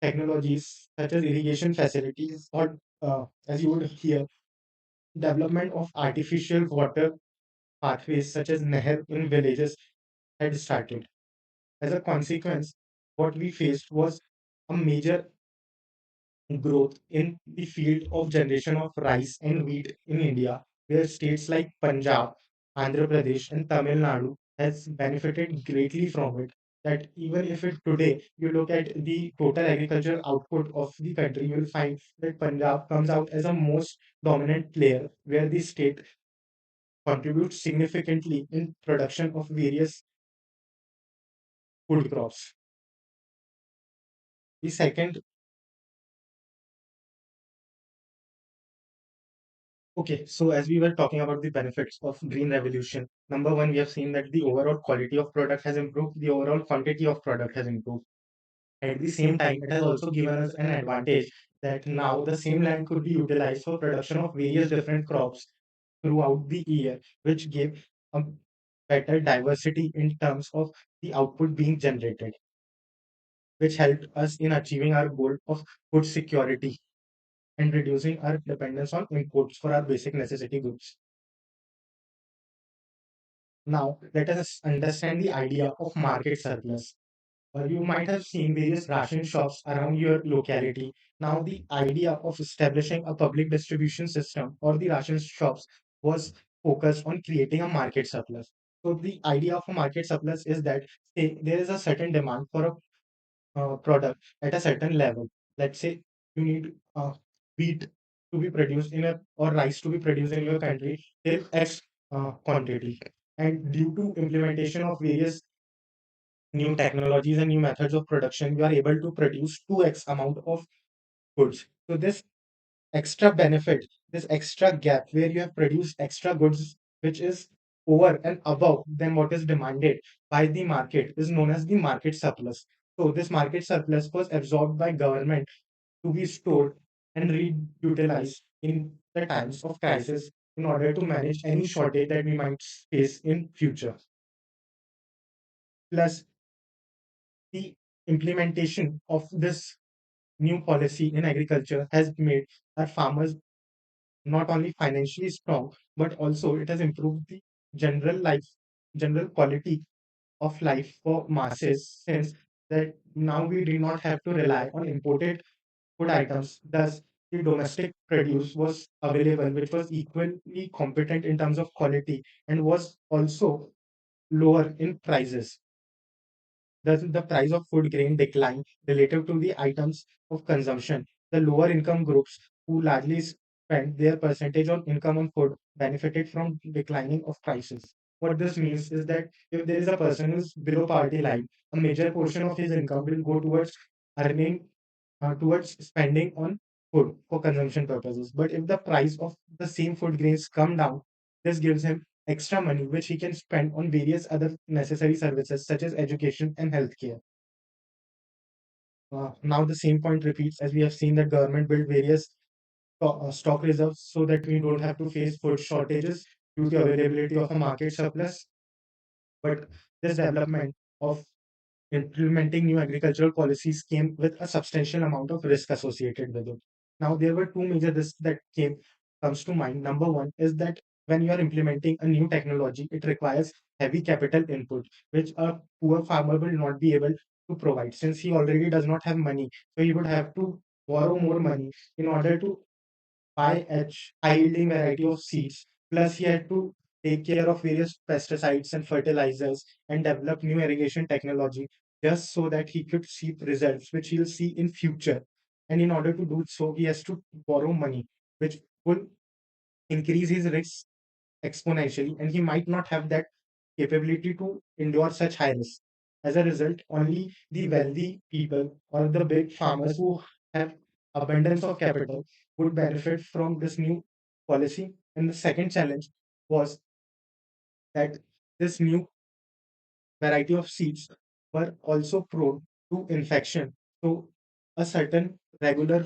technologies such as irrigation facilities, or as you would hear, development of artificial water pathways such as Nehar in villages had started. As a consequence, what we faced was a major growth in the field of generation of rice and wheat in India, where states like Punjab, Andhra Pradesh, and Tamil Nadu has benefited greatly from it. That even if it today you look at the total agricultural output of the country, you will find that Punjab comes out as a most dominant player, where the state contributes significantly in production of various food crops. The second Okay, so as we were talking about the benefits of green revolution, number one, we have seen that the overall quality of product has improved, the overall quantity of product has improved. At the same time, it has also given us an advantage that now the same land could be utilized for production of various different crops throughout the year, which gave a better diversity in terms of the output being generated, which helped us in achieving our goal of food security and reducing our dependence on imports for our basic necessity goods. Now, let us understand the idea of market surplus. You might have seen various ration shops around your locality. Now, the idea of establishing a public distribution system or the ration shops was focused on creating a market surplus. So, the idea of a market surplus is that, say, there is a certain demand for a product at a certain level. Let's say you need wheat to be produced in a or rice to be produced in your country till X quantity. And due to implementation of various new technologies and new methods of production, you are able to produce 2x amount of goods. So this extra benefit, this extra gap where you have produced extra goods, which is over and above than what is demanded by the market, is known as the market surplus. So this market surplus was absorbed by government to be stored and reutilized in the times of crisis in order to manage any shortage that we might face in future. Plus, the implementation of this new policy in agriculture has made our farmers not only financially strong, but also it has improved the general life, general quality of life for masses, since that now we do not have to rely on imported food items. Thus, the domestic produce was available, which was equally competent in terms of quality and was also lower in prices. Thus, the price of food grain declined relative to the items of consumption. The lower income groups who largely spent their percentage on income on food benefited from declining of prices. What this means is that if there is a person who's below poverty line, a major portion of his income will go earning towards spending on food for consumption purposes. But if the price of the same food grains come down, this gives him extra money which he can spend on various other necessary services such as education and healthcare. Now the same point repeats, as we have seen that government build various stock reserves so that we don't have to face food shortages. due to availability of a market surplus. But this development of implementing new agricultural policies came with a substantial amount of risk associated with it. Now, there were two major risks that comes to mind. Number one is that when you are implementing a new technology, it requires heavy capital input, which a poor farmer will not be able to provide since he already does not have money. So he would have to borrow more money in order to buy high yielding variety of seeds. Plus, he had to take care of various pesticides and fertilizers and develop new irrigation technology just so that he could see results which he'll see in future. And in order to do so, he has to borrow money, which will increase his risk exponentially, and he might not have that capability to endure such high risk. As a result, only the wealthy people or the big farmers who have abundance of capital would benefit from this new policy. And the second challenge was that this new variety of seeds were also prone to infection. So a certain regular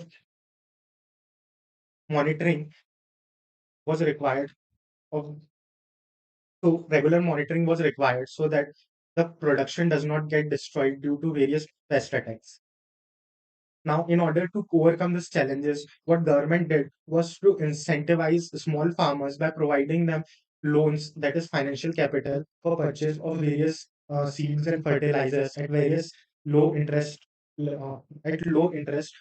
monitoring was required of regular monitoring was required so that the production does not get destroyed due to various pest attacks. Now, in order to overcome these challenges, what government did was to incentivize small farmers by providing them loans, that is financial capital, for purchase of various seeds and fertilizers at various low interest at low interest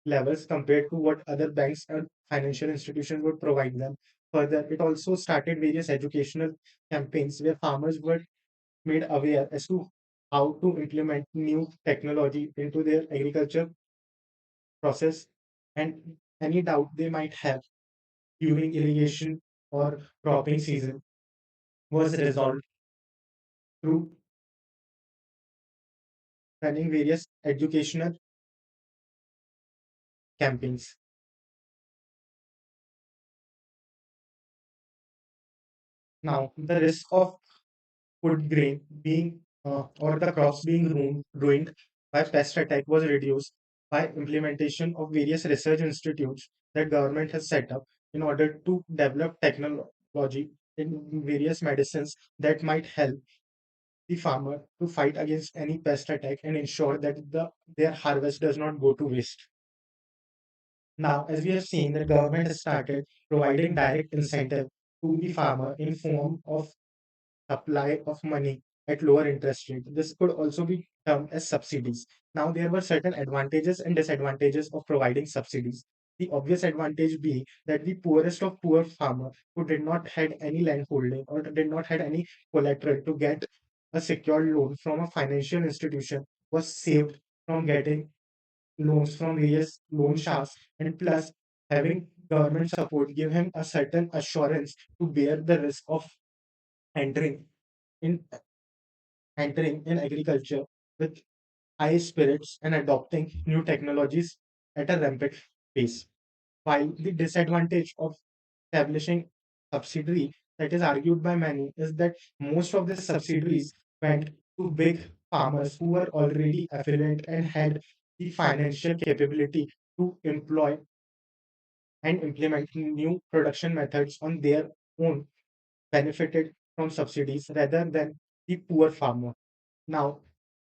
levels compared to what other banks and financial institutions would provide them. Further, it also started various educational campaigns where farmers were made aware as to how to implement new technology into their agriculture process, and any doubt they might have during irrigation or cropping season was resolved through running various educational campaigns. Now, the risk of food grain being or the crops being ruined by pest attack was reduced by implementation of various research institutes that government has set up in order to develop technology in various medicines that might help the farmer to fight against any pest attack and ensure that their harvest does not go to waste. Now, as we have seen, the government has started providing direct incentive to the farmer in form of supply of money at lower interest rate. This could also be termed as subsidies. Now, there were certain advantages and disadvantages of providing subsidies. The obvious advantage being that the poorest of poor farmer who did not had any land holding or did not had any collateral to get a secured loan from a financial institution was saved from getting loans from various loan sharks, and plus having government support give him a certain assurance to bear the risk of entering in entering in agriculture with high spirits and adopting new technologies at a rampant pace. While the disadvantage of establishing subsidiary that is argued by many is that most of the subsidiaries went to big farmers who were already affluent and had the financial capability to employ and implement new production methods on their own, benefited from subsidies rather than the poor farmer. Now,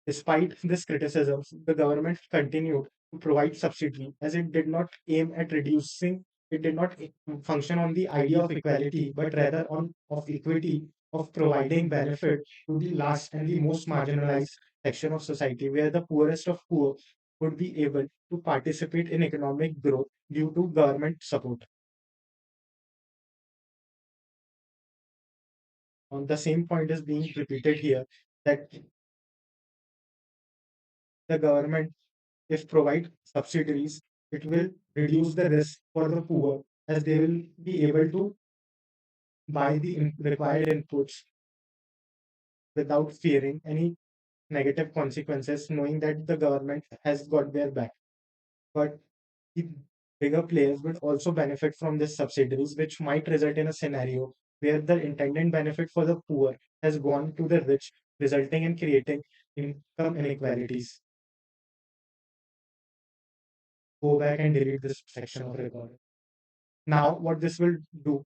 despite this criticism, the government continued to provide subsidy as it did not aim at reducing, it did not function on the idea of equality, but rather on of equity of providing benefit to the last and the most marginalized section of society, where the poorest of poor would be able to participate in economic growth due to government support. The same point is being repeated here that the government, if provide subsidies, it will reduce the risk for the poor as they will be able to buy the required inputs without fearing any negative consequences, knowing that the government has got their back. But the bigger players will also benefit from these subsidies, which might result in a scenario where the intended benefit for the poor has gone to the rich, resulting in creating income inequalities. Go back and delete this section of recording. Now, what this will do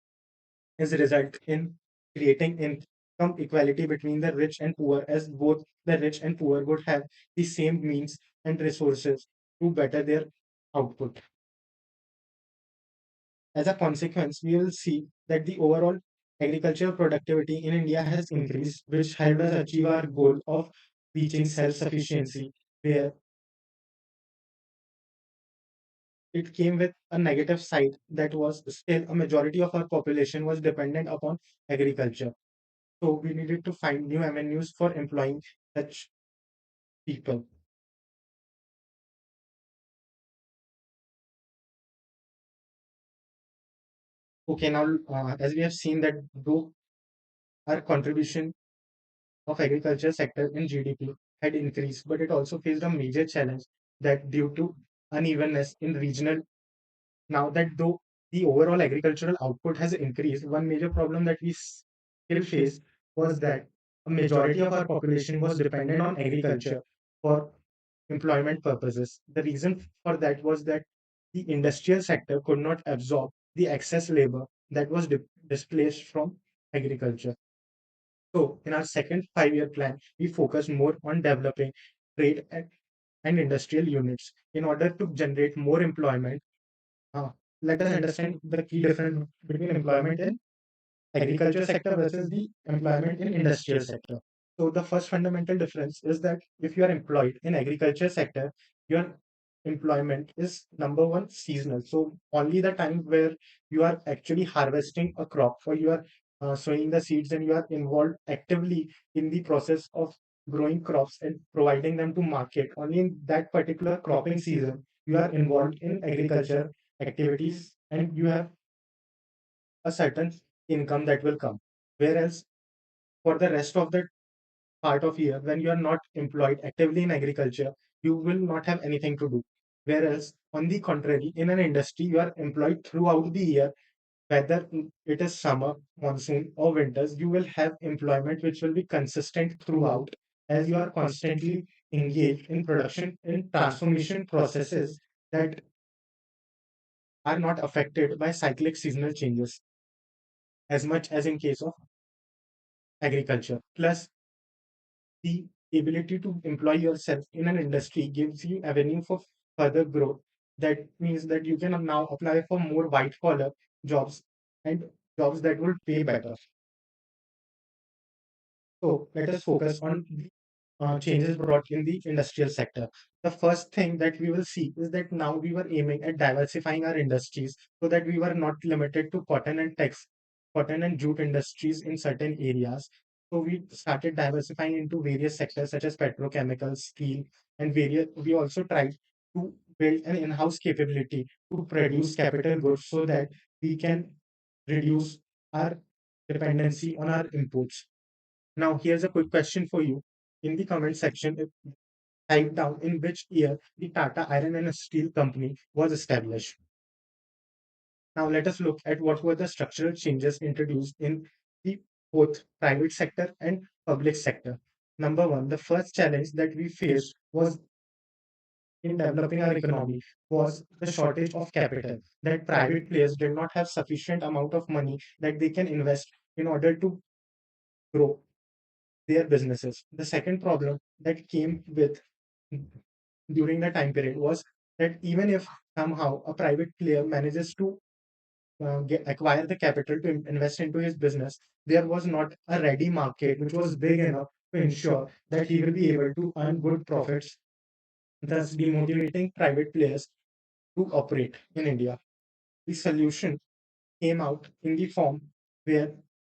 is result in creating income equality between the rich and poor, as both the rich and poor would have the same means and resources to better their output. As a consequence, we will see that the overall agricultural productivity in India has increased, which helped us achieve our goal of reaching self sufficiency, where it came with a negative side that was still a majority of our population was dependent upon agriculture. So we needed to find new avenues for employing such people. Okay, now as we have seen that though our contribution of agriculture sector in GDP had increased, but it also faced a major challenge that due to unevenness in regional. Now that though the overall agricultural output has increased, one major problem that we still faced was that a majority of our population was dependent on agriculture for employment purposes. The reason for that was that the industrial sector could not absorb the excess labor that was displaced from agriculture. So, in our second 5 year plan, we focus more on developing trade and industrial units in order to generate more employment. uh, Let us understand the key difference between employment in agriculture sector versus the employment in industrial sector. So the first fundamental difference is that if you are employed in agriculture sector, your employment is number one seasonal. So only the time where you are actually harvesting a crop or you are sowing the seeds and you are involved actively in the process of growing crops and providing them to market, only in that particular cropping season you are involved in agriculture activities and you have a certain income that will come. Whereas for the rest of the part of year, when you are not employed actively in agriculture, you will not have anything to do. Whereas on the contrary, in an industry, you are employed throughout the year, whether it is summer, monsoon, or winters, you will have employment which will be consistent throughout as you are constantly engaged in production in transformation processes that are not affected by cyclic seasonal changes as much as in case of agriculture. Plus, the ability to employ yourself in an industry gives you avenue for further growth. That means that you can now apply for more white collar jobs and jobs that will pay better. So let us focus on the changes brought in the industrial sector. The first thing that we will see is that now we were aiming at diversifying our industries so that we were not limited to cotton and jute industries in certain areas. So we started diversifying into various sectors such as petrochemicals, steel, and various. We also tried to build an in-house capability to produce capital goods so that we can reduce our dependency on our imports. Now, here's a quick question for you. In the comment section, type down in which year the Tata Iron and Steel Company was established. Now, let us look at what were the structural changes introduced in the both private sector and public sector. Number one, the first challenge that we faced was in developing our economy was the shortage of capital. That private players did not have sufficient amount of money that they can invest in order to grow their businesses. The second problem that came with during the time period was that even if somehow a private player manages to acquire the capital to invest into his business, there was not a ready market which was big enough to ensure that he will be able to earn good profits, thus demotivating private players to operate in India. The solution came out in the form where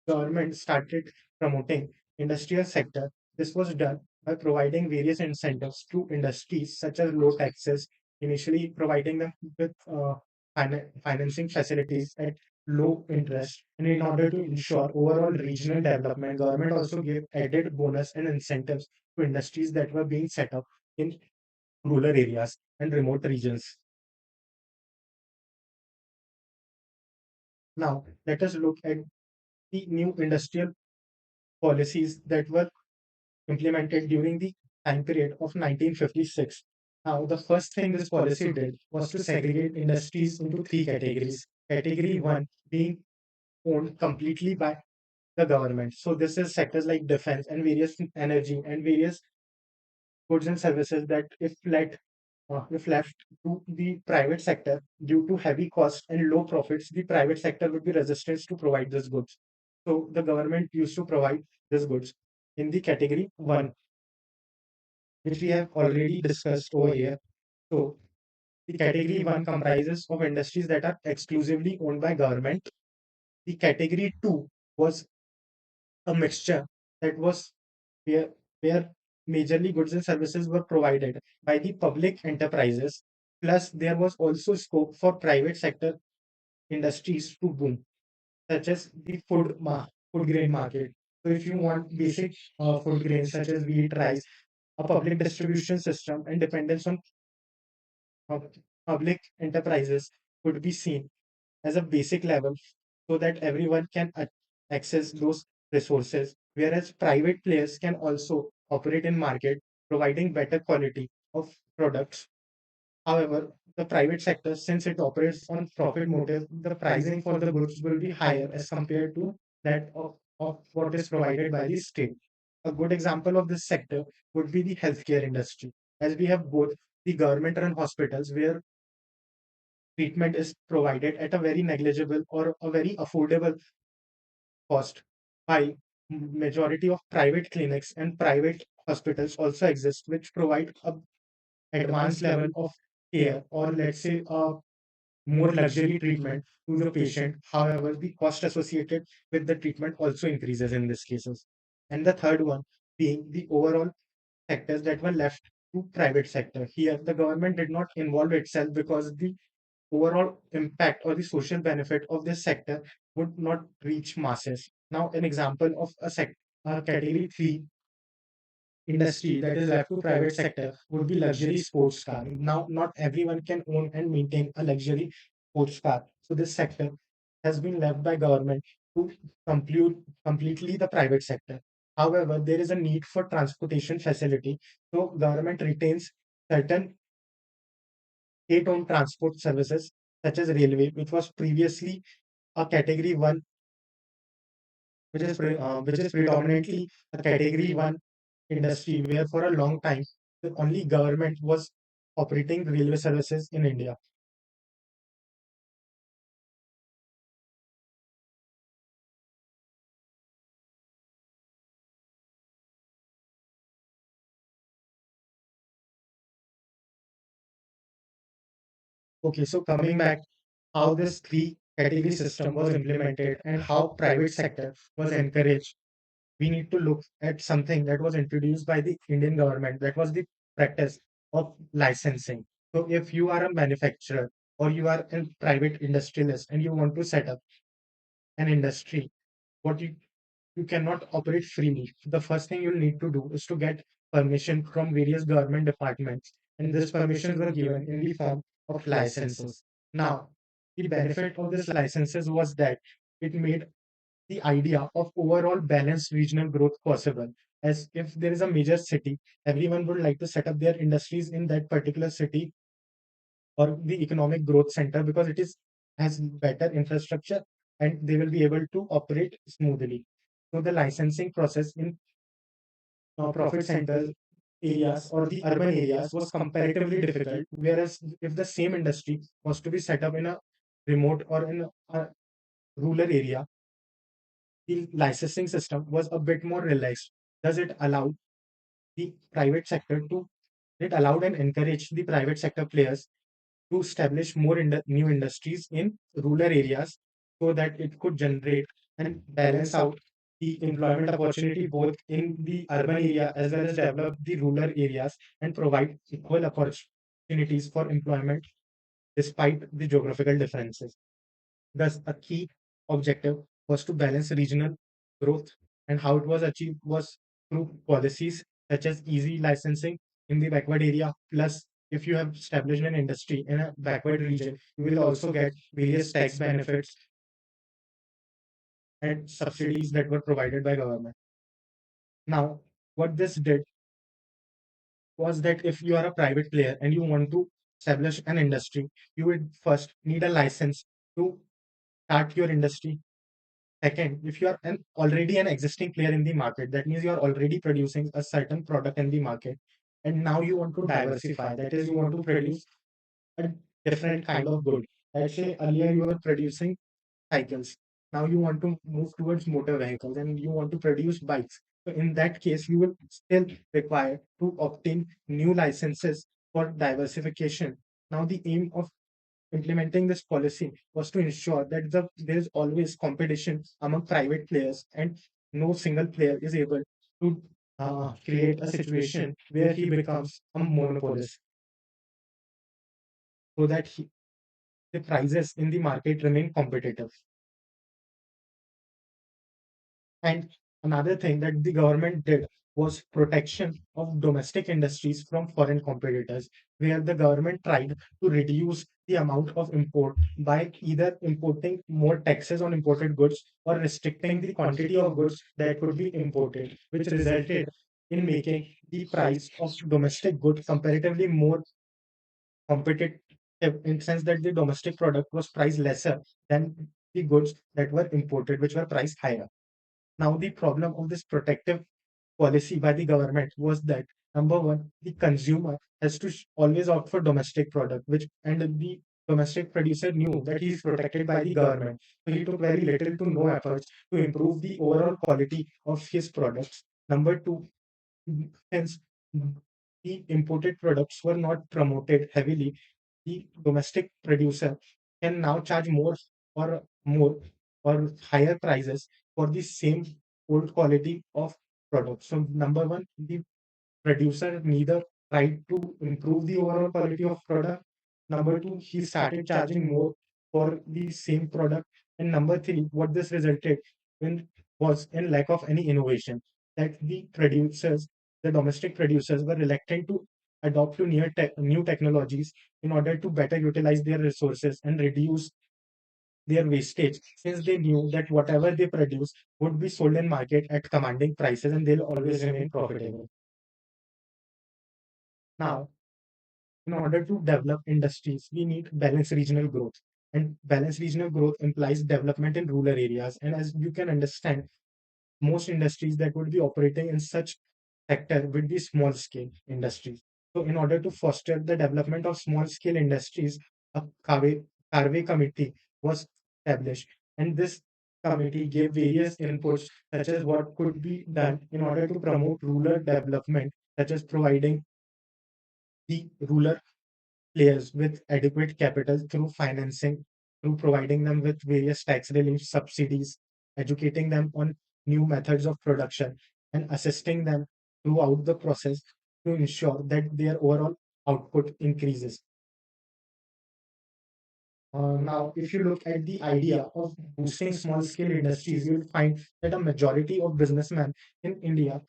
government started promoting industrial sector. This was done by providing various incentives to industries such as low taxes, initially providing them with financing facilities at low interest. And in order to ensure overall regional development, government also gave added bonus and incentives to industries that were being set up in rural areas and remote regions. Now, let us look at the new industrial policies that were implemented during the time period of 1956. Now, the first thing this policy did was to segregate industries into three categories. Category one being owned completely by the government. So this is sectors like defense and various energy and various goods and services that if left to the private sector due to heavy costs and low profits, the private sector would be resistant to provide these goods. So the government used to provide these goods in the category one, which we have already discussed over here. So the category one comprises of industries that are exclusively owned by government. The category two was a mixture that was where where majorly goods and services were provided by the public enterprises. Plus, there was also scope for private sector industries to boom, such as the food grain market. So, if you want basic food grains such as wheat, rice, a public distribution system and dependence on pub- public enterprises could be seen as a basic level so that everyone can access those resources, whereas private players can also operate in market providing better quality of products. However, the private sector, since it operates on profit motive, the pricing for the goods will be higher as compared to that of what is provided by the state. A good example of this sector would be the healthcare industry, as we have both the government run hospitals where treatment is provided at a very negligible or a very affordable cost, while majority of private clinics and private hospitals also exist, which provide a advanced level of care, or let's say a more luxury treatment to the patient. However, the cost associated with the treatment also increases in these cases. And the third one being the overall sectors that were left to private sector. Here, the government did not involve itself because the overall impact or the social benefit of this sector would not reach masses. Now, an example of a category three industry that is left to private sector would be luxury sports car. Now, not everyone can own and maintain a luxury sports car. So this sector has been left by government to completely the private sector. However, there is a need for transportation facility. So government retains certain state-owned transport services such as railway, which was previously a category one, which is predominantly a category one industry where for a long time the only government was operating railway services in India. Okay, so coming back, how this three category system was implemented and how private sector was encouraged, we need to look at something that was introduced by the Indian government. That was the practice of licensing. So if you are a manufacturer or you are a private industrialist and you want to set up an industry, what you cannot operate freely. The first thing you'll need to do is to get permission from various government departments, and these permissions were given in the form of licenses. Now, the benefit of these licenses was that it made the idea of overall balanced regional growth possible. As if there is a major city, everyone would like to set up their industries in that particular city or the economic growth center because it is has better infrastructure and they will be able to operate smoothly. So the licensing process in profit center areas or the urban areas was comparatively difficult, whereas if the same industry was to be set up in a remote or in a rural area, the licensing system was a bit more relaxed. Does it allow the private sector to it allowed and encouraged the private sector players to establish more new industries in rural areas so that it could generate and balance out the employment opportunity both in the urban area as well as develop the rural areas and provide equal opportunities for employment despite the geographical differences. Thus, a key objective was to balance regional growth, and how it was achieved was through policies such as easy licensing in the backward area. Plus, if you have established an industry in a backward region, you will also get various tax benefits and subsidies that were provided by government. Now, what this did was that if you are a private player and you want to establish an industry, you would first need a license to start your industry. Second, if you are already an existing player in the market, that means you are already producing a certain product in the market, and now you want to diversify. That is, you want to produce a different kind of good. Let's say earlier you were producing cycles. Now you want to move towards motor vehicles and you want to produce bikes. So in that case, you will still require to obtain new licenses for diversification. Now the aim of implementing this policy was to ensure that there is always competition among private players and no single player is able to create a situation where he becomes a monopolist so that the prices in the market remain competitive. And another thing that the government did was protection of domestic industries from foreign competitors, where the government tried to reduce the amount of import by either importing more taxes on imported goods or restricting the quantity of goods that could be imported, which resulted in making the price of domestic goods comparatively more competitive in the sense that the domestic product was priced lesser than the goods that were imported, which were priced higher. Now, the problem of this protective policy by the government was that number one, the consumer has to always opt for domestic product, which and the domestic producer knew that he is protected by the government. So he took very little to no efforts to improve the overall quality of his products. Number two, hence the imported products were not promoted heavily. The domestic producer can now charge more or higher prices for the same old quality of product. So number one, the producer neither tried to improve the overall quality of product. Number two, he started charging more for the same product. And number three, what this resulted in was in lack of any innovation. That the producers, the domestic producers, were reluctant to adopt to new technologies in order to better utilize their resources and reduce their wastage, since they knew that whatever they produce would be sold in market at commanding prices and they'll always remain profitable. Now, in order to develop industries, we need balanced regional growth. And balanced regional growth implies development in rural areas. And as you can understand, most industries that would be operating in such sector would be small scale industries. So in order to foster the development of small scale industries, a Carve committee was established. And this committee gave various inputs such as what could be done in order to promote rural development, such as providing the rural players with adequate capital through financing, through providing them with various tax relief subsidies, educating them on new methods of production, and assisting them throughout the process to ensure that their overall output increases. Now, if you look at the idea of boosting small scale industries, you'll find that a majority of businessmen in India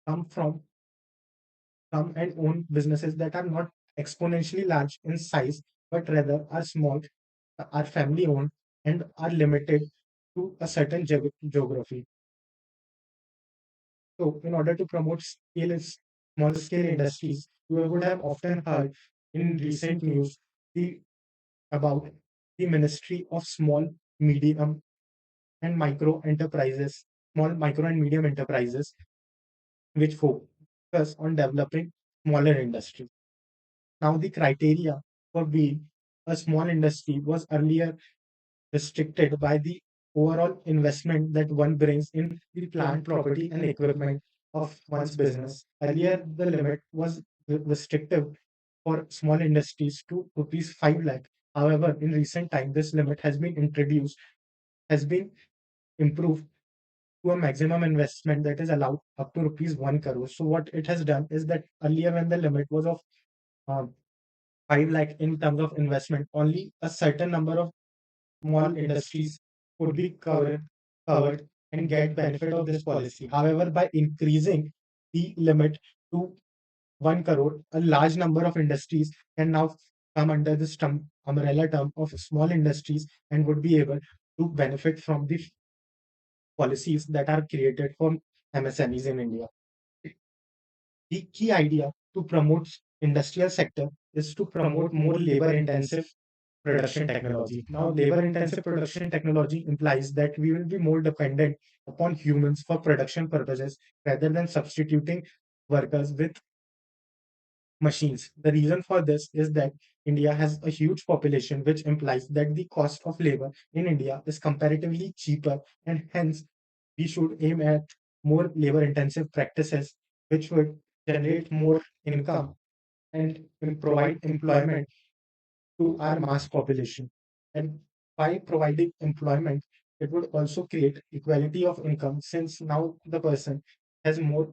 come from come and own businesses that are not exponentially large in size, but rather are small, are family owned, and are limited to a certain geography. So, in order to promote small scale industries, you would have often heard in recent news the, about the Ministry of Small, Medium, and Micro Enterprises, small, micro, and medium enterprises, which focus on developing smaller industries. Now, the criteria for being a small industry was earlier restricted by the overall investment that one brings in the plant, property, and equipment of one's business. Earlier, the limit was restrictive for small industries to rupees 5 lakh. However, in recent time, this limit has been introduced, has been improved to a maximum investment that is allowed up to rupees 1 crore. So, what it has done is that earlier, when the limit was of uh, 5 lakh in terms of investment, only a certain number of small industries could be covered and get benefit of this policy. However, by increasing the limit to 1 crore, a large number of industries can now come under this umbrella term of small industries and would be able to benefit from the policies that are created for MSMEs in India. The key idea to promote industrial sector is to promote more labor intensive production technology. Now, labor intensive production technology implies that we will be more dependent upon humans for production purposes rather than substituting workers with machines. The reason for this is that India has a huge population, which implies that the cost of labor in India is comparatively cheaper, and hence we should aim at more labor intensive practices, which would generate more income and provide employment to our mass population. And by providing employment, it would also create equality of income, since now the person has more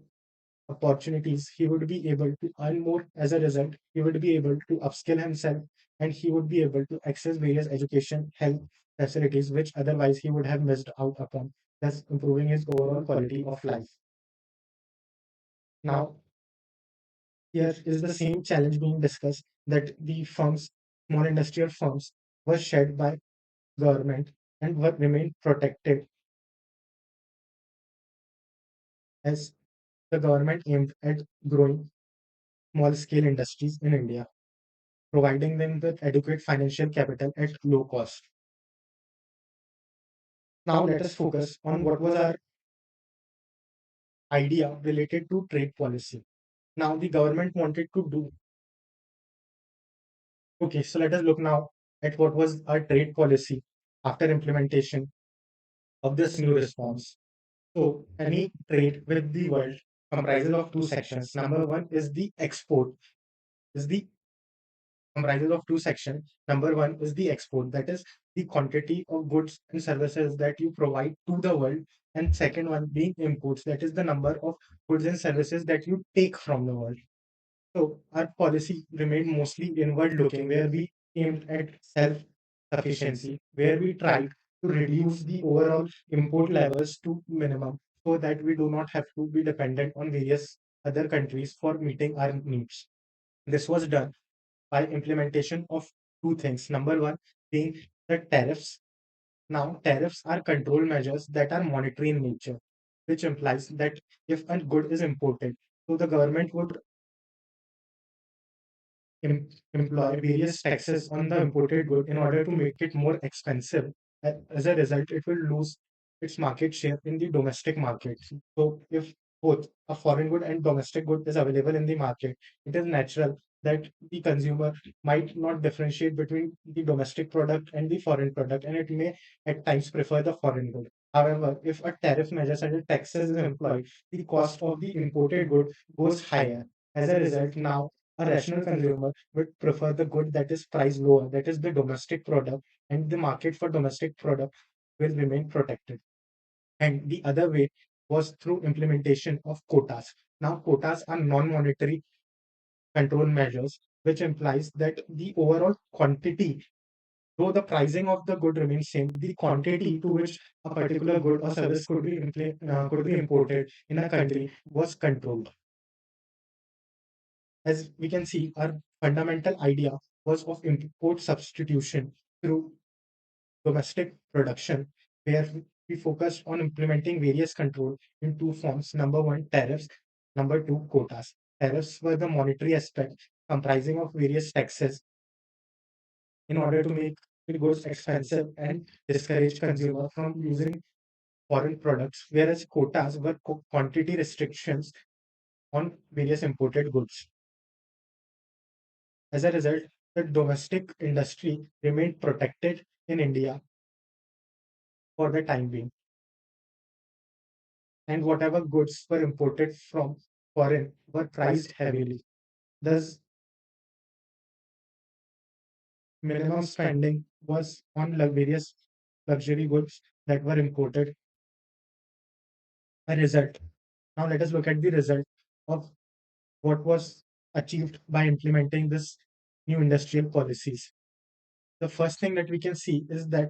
opportunities. He would be able to earn more. As a result, he would be able to upskill himself, and he would be able to access various education, health facilities, which otherwise he would have missed out upon, thus improving his overall quality of life. Now, here is the same challenge being discussed, that the firms, small industrial firms, were shared by government and were remained protected, as the government aimed at growing small scale industries in India, providing them with adequate financial capital at low cost. Now let us focus on what was our idea related to trade policy. Now the government wanted to do. Okay, so let us look now at what was our trade policy after implementation of this new response. So any trade with the world comprises of two sections. Number one is the export, is the comprises of two sections. Number one is the export, that is the quantity of goods and services that you provide to the world, and second one being imports, that is the number of goods and services that you take from the world. So our policy remained mostly inward looking, where we aimed at self sufficiency, where we tried to reduce the overall import levels to minimum so that we do not have to be dependent on various other countries for meeting our needs. This was done by implementation of two things. Number one being the tariffs. Now, tariffs are control measures that are monetary in nature, which implies that if a good is imported, so the government would employ various taxes on the imported good in order to make it more expensive. As a result, it will lose its market share in the domestic market. So, if both a foreign good and domestic good is available in the market, it is natural that the consumer might not differentiate between the domestic product and the foreign product, and it may at times prefer the foreign good. However, if a tariff measure such as taxes is employed, the cost of the imported good goes higher. As a result, now a rational consumer would prefer the good that is priced lower, that is the domestic product, and the market for domestic product will remain protected. And the other way was through implementation of quotas. Now, quotas are non-monetary control measures, which implies that the overall quantity, though the pricing of the good remains same, the quantity to which a particular good or service could be imported in a country was controlled. As we can see, our fundamental idea was of import substitution through domestic production, where we focused on implementing various control in two forms. Number one, tariffs. Number two, quotas. Tariffs were the monetary aspect comprising of various taxes in order to make the goods expensive and discourage consumer from using foreign products, whereas quotas were quantity restrictions on various imported goods. As a result, the domestic industry remained protected in India for the time being, and whatever goods were imported from foreign were priced heavily. Thus, minimum spending was on various luxury goods that were imported. A result. Now, let us look at the result of what was achieved by implementing this new industrial policies. The first thing that we can see is that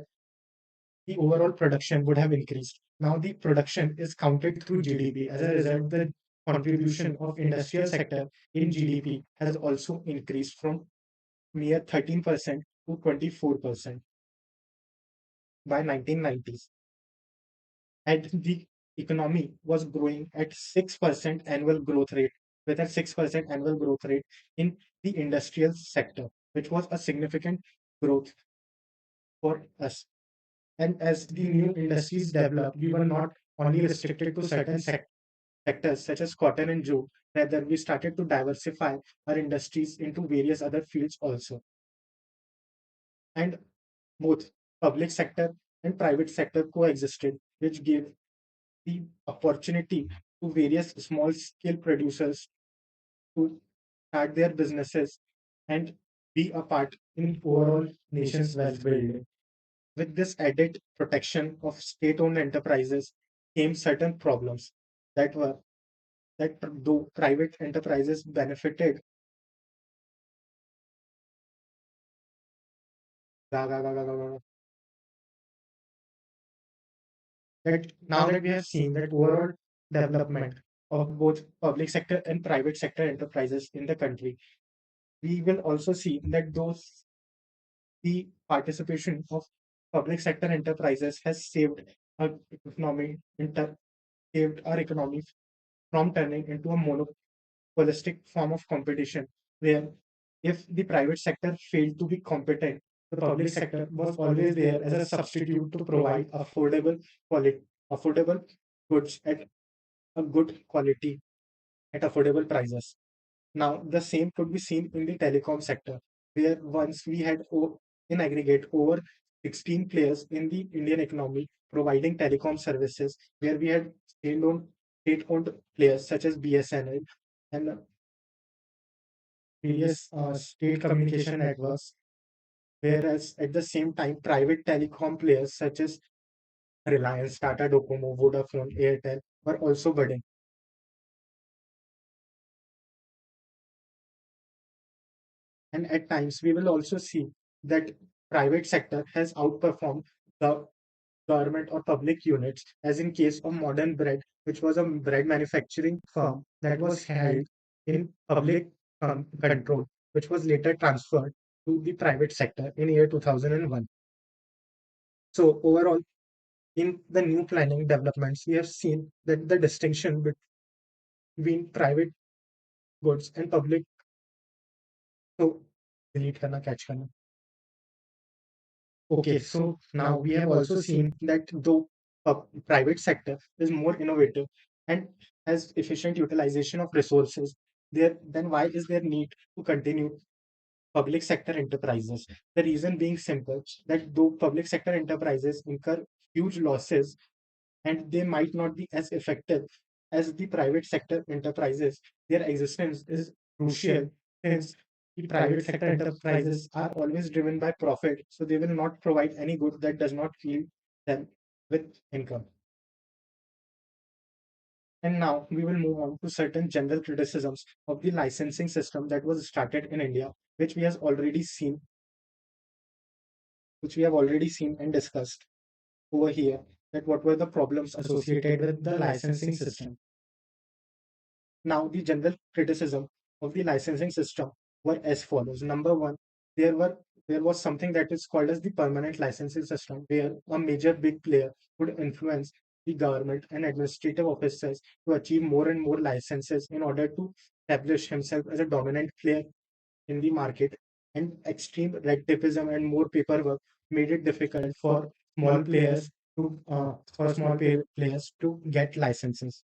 the overall production would have increased. Now the production is counted through GDP. As a result, the contribution of industrial sector in GDP has also increased from mere 13% to 24% by 1990s. And the economy was growing at 6% annual growth rate, with a 6% annual growth rate in the industrial sector, which was a significant growth for us. And as the new industries developed, we were not only restricted to certain sectors such as cotton and jute, rather, we started to diversify our industries into various other fields also. And both public sector and private sector coexisted, which gave the opportunity to various small scale producers to start their businesses and be a part in overall nation's wealth building. With this added protection of state-owned enterprises came certain problems that were that though private enterprises benefited, that now that we have seen that overall development of both public sector and private sector enterprises in the country, we will also see that those the participation of public sector enterprises has saved our economy, saved our economy from turning into a monopolistic form of competition, where if the private sector failed to be competent, the public sector was always there as a substitute to provide quality, affordable goods at a good quality at affordable prices. Now, the same could be seen in the telecom sector, where once we had in aggregate over 16 players in the Indian economy providing telecom services, where we had state-owned players such as BSNL and various state communication networks, whereas at the same time, private telecom players such as Reliance, Tata Docomo, Vodafone, Airtel were also budding. And at times, we will also see that private sector has outperformed the government or public units, as in case of Modern Bread, which was a bread manufacturing firm that was held in public control, which was later transferred to the private sector in year 2001. So overall, in the new planning developments, we have seen that the distinction between private goods and public, so delete करना catch करना. Okay, so now we have also seen that though private sector is more innovative and has efficient utilization of resources, there then why is there need to continue public sector enterprises? The reason being simple that though public sector enterprises incur huge losses and they might not be as effective as the private sector enterprises, their existence is crucial since the private sector enterprises are always driven by profit, so they will not provide any good that does not yield them with income. And now we will move on to certain general criticisms of the licensing system that was started in India, which we has already seen, which we have already seen and discussed over here. That what were the problems associated with the licensing system. Now, the general criticism of the licensing system were as follows. Number one, there were there was something that is called as the permanent licensing system, where a major big player would influence the government and administrative officers to achieve more and more licenses in order to establish himself as a dominant player in the market. And extreme red tapeism and more paperwork made it difficult for players to get licenses.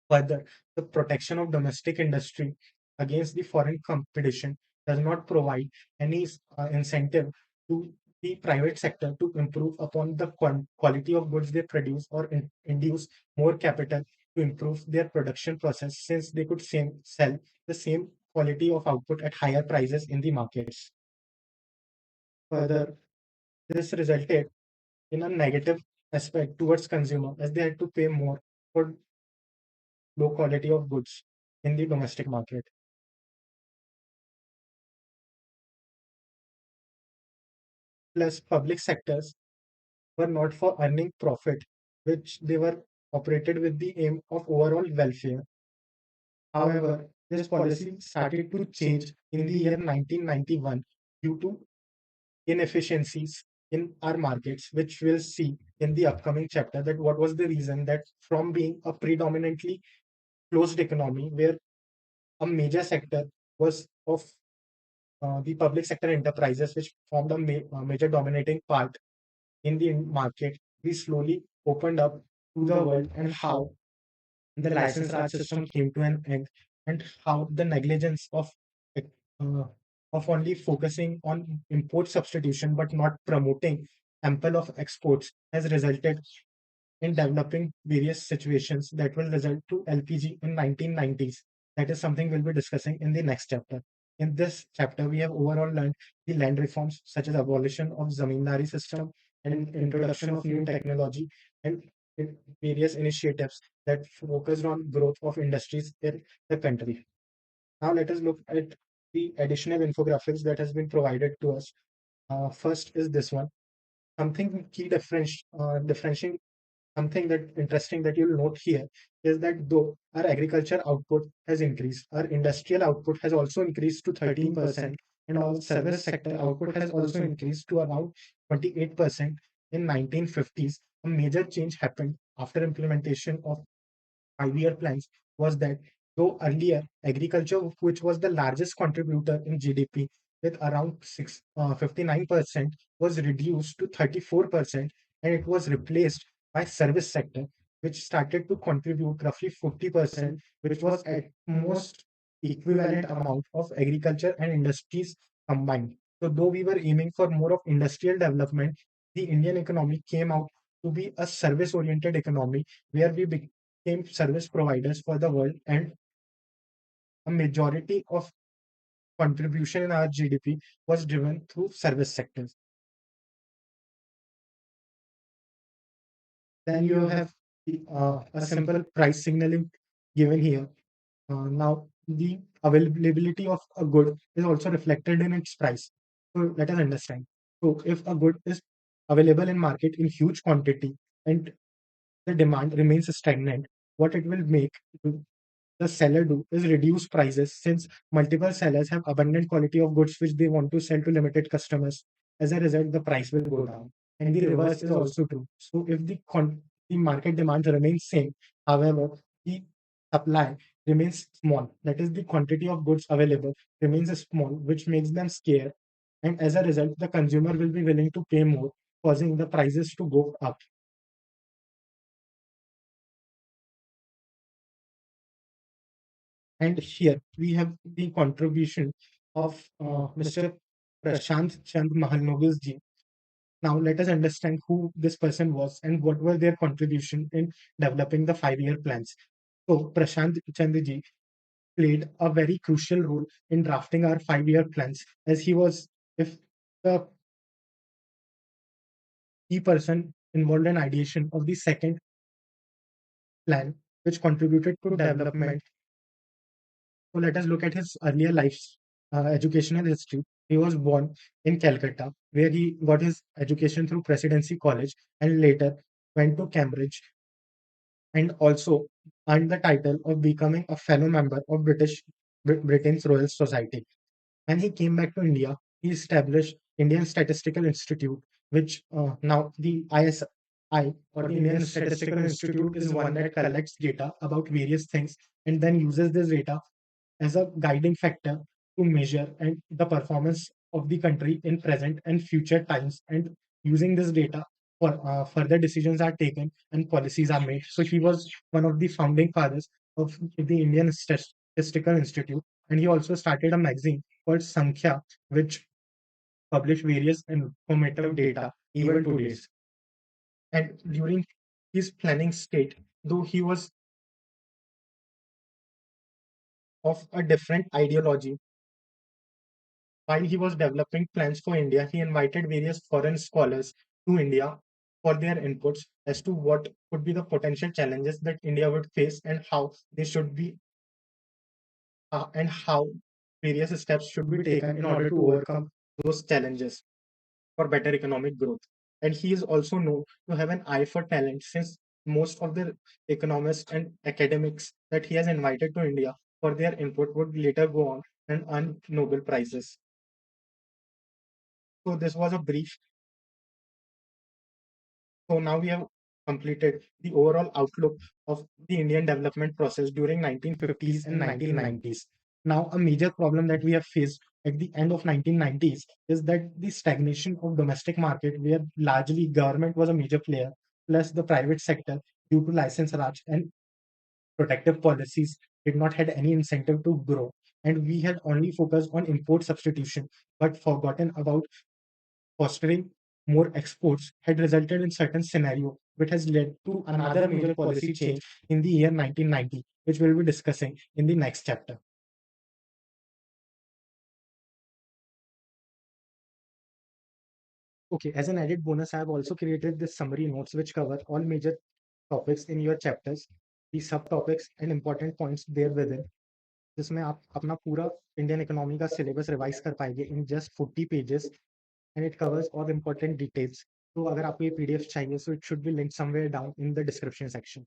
Further, the protection of domestic industry against the foreign competition does not provide any incentive to the private sector to improve upon the quality of goods they produce or induce more capital to improve their production process since they could sell the same quality of output at higher prices in the markets. Further, this resulted in a negative aspect towards consumer as they had to pay more for low quality of goods in the domestic market. Plus, public sectors were not for earning profit, which they were operated with the aim of overall welfare. However, this policy started to change in the year 1991 due to inefficiencies in our markets, which we'll see in the upcoming chapter that what was the reason that from being a predominantly closed economy where a major sector was of the public sector enterprises, which formed a major dominating part in the market, we slowly opened up to the world, and how the license Raj system came to an end, and how the negligence uh, of only focusing on import substitution but not promoting ample of exports has resulted in developing various situations that will result to LPG in 1990s. That is something we'll be discussing in the next chapter. In this chapter, we have overall learned the land reforms such as abolition of zamindari system and introduction of new technology and various initiatives that focused on growth of industries in the country. Now let us look at the additional infographics that has been provided to us. First is this one. Something key differentiating something that interesting that you'll note here is that though our agriculture output has increased, our industrial output has also increased to 13%, and our service sector output has also increased to around 28% in 1950s. A major change happened after implementation of 5-year plans was that though earlier agriculture, which was the largest contributor in GDP with around 59%, was reduced to 34%, and it was replaced by service sector, which started to contribute roughly 40%, which was at most equivalent amount of agriculture and industries combined. So though we were aiming for more of industrial development, the Indian economy came out to be a service oriented economy where we became service providers for the world, and a majority of contribution in our GDP was driven through service sectors. Then you have a simple price signaling given here. Now, the availability of a good is also reflected in its price. So let us understand. So if a good is available in market in huge quantity and the demand remains stagnant, what it will make the seller do is reduce prices, since multiple sellers have abundant quality of goods which they want to sell to limited customers. As a result, the price will go down. And the reverse is also true. So if the market demand remains same, however, the supply remains small. That is, the quantity of goods available remains small, which makes them scarce. And as a result, the consumer will be willing to pay more, causing the prices to go up. And here we have the contribution of Mr. Prashant Chand Mahalnogas ji. Now let us understand who this person was and what were their contribution in developing the 5-year plans. So Prashant Chand ji played a very crucial role in drafting our 5-year plans, as he was if the key person involved in ideation of the second plan, which contributed to development. So let us look at his earlier life's educational history. He was born in Calcutta, where he got his education through Presidency College, and later went to Cambridge, and also earned the title of becoming a fellow member of Britain's Royal Society. When he came back to India, he established Indian Statistical Institute, which now the ISI, or the Indian Statistical Institute, is one that collects data about various things and then uses this data as a guiding factor to measure and the performance of the country in present and future times. And using this data for further decisions are taken and policies are made. So he was one of the founding fathers of the Indian Statistical Institute, and he also started a magazine called Sankhya, which published various informative data even today. And during his planning state, though he was of a different ideology, while he was developing plans for India, he invited various foreign scholars to India for their inputs as to what could be the potential challenges that India would face, and how they should be and how various steps should be taken in order to overcome those challenges for better economic growth. And he is also known to have an eye for talent, since most of the economists and academics that he has invited to India for their input would later go on and earn Nobel Prizes. So this was a brief. So now we have completed the overall outlook of the Indian development process during 1950s and 1990s. Now, a major problem that we have faced at the end of 1990s is that the stagnation of domestic market, where largely government was a major player, plus the private sector, due to license Raj and protective policies, did not had any incentive to grow. And we had only focused on import substitution, but forgotten about fostering more exports, had resulted in certain scenario, which has led to another major policy change in the year 1990, which we'll be discussing in the next chapter. Okay, as an added bonus, I have also created this summary notes which cover all major topics in your chapters, the subtopics and important points there within, जिसमें आप अपना पूरा Indian economy का syllabus revise कर पाएंगे in just 40 pages and it covers all important details. तो अगर आपको ये पीडीएफ चाहिए, so it should be link somewhere down in the description section.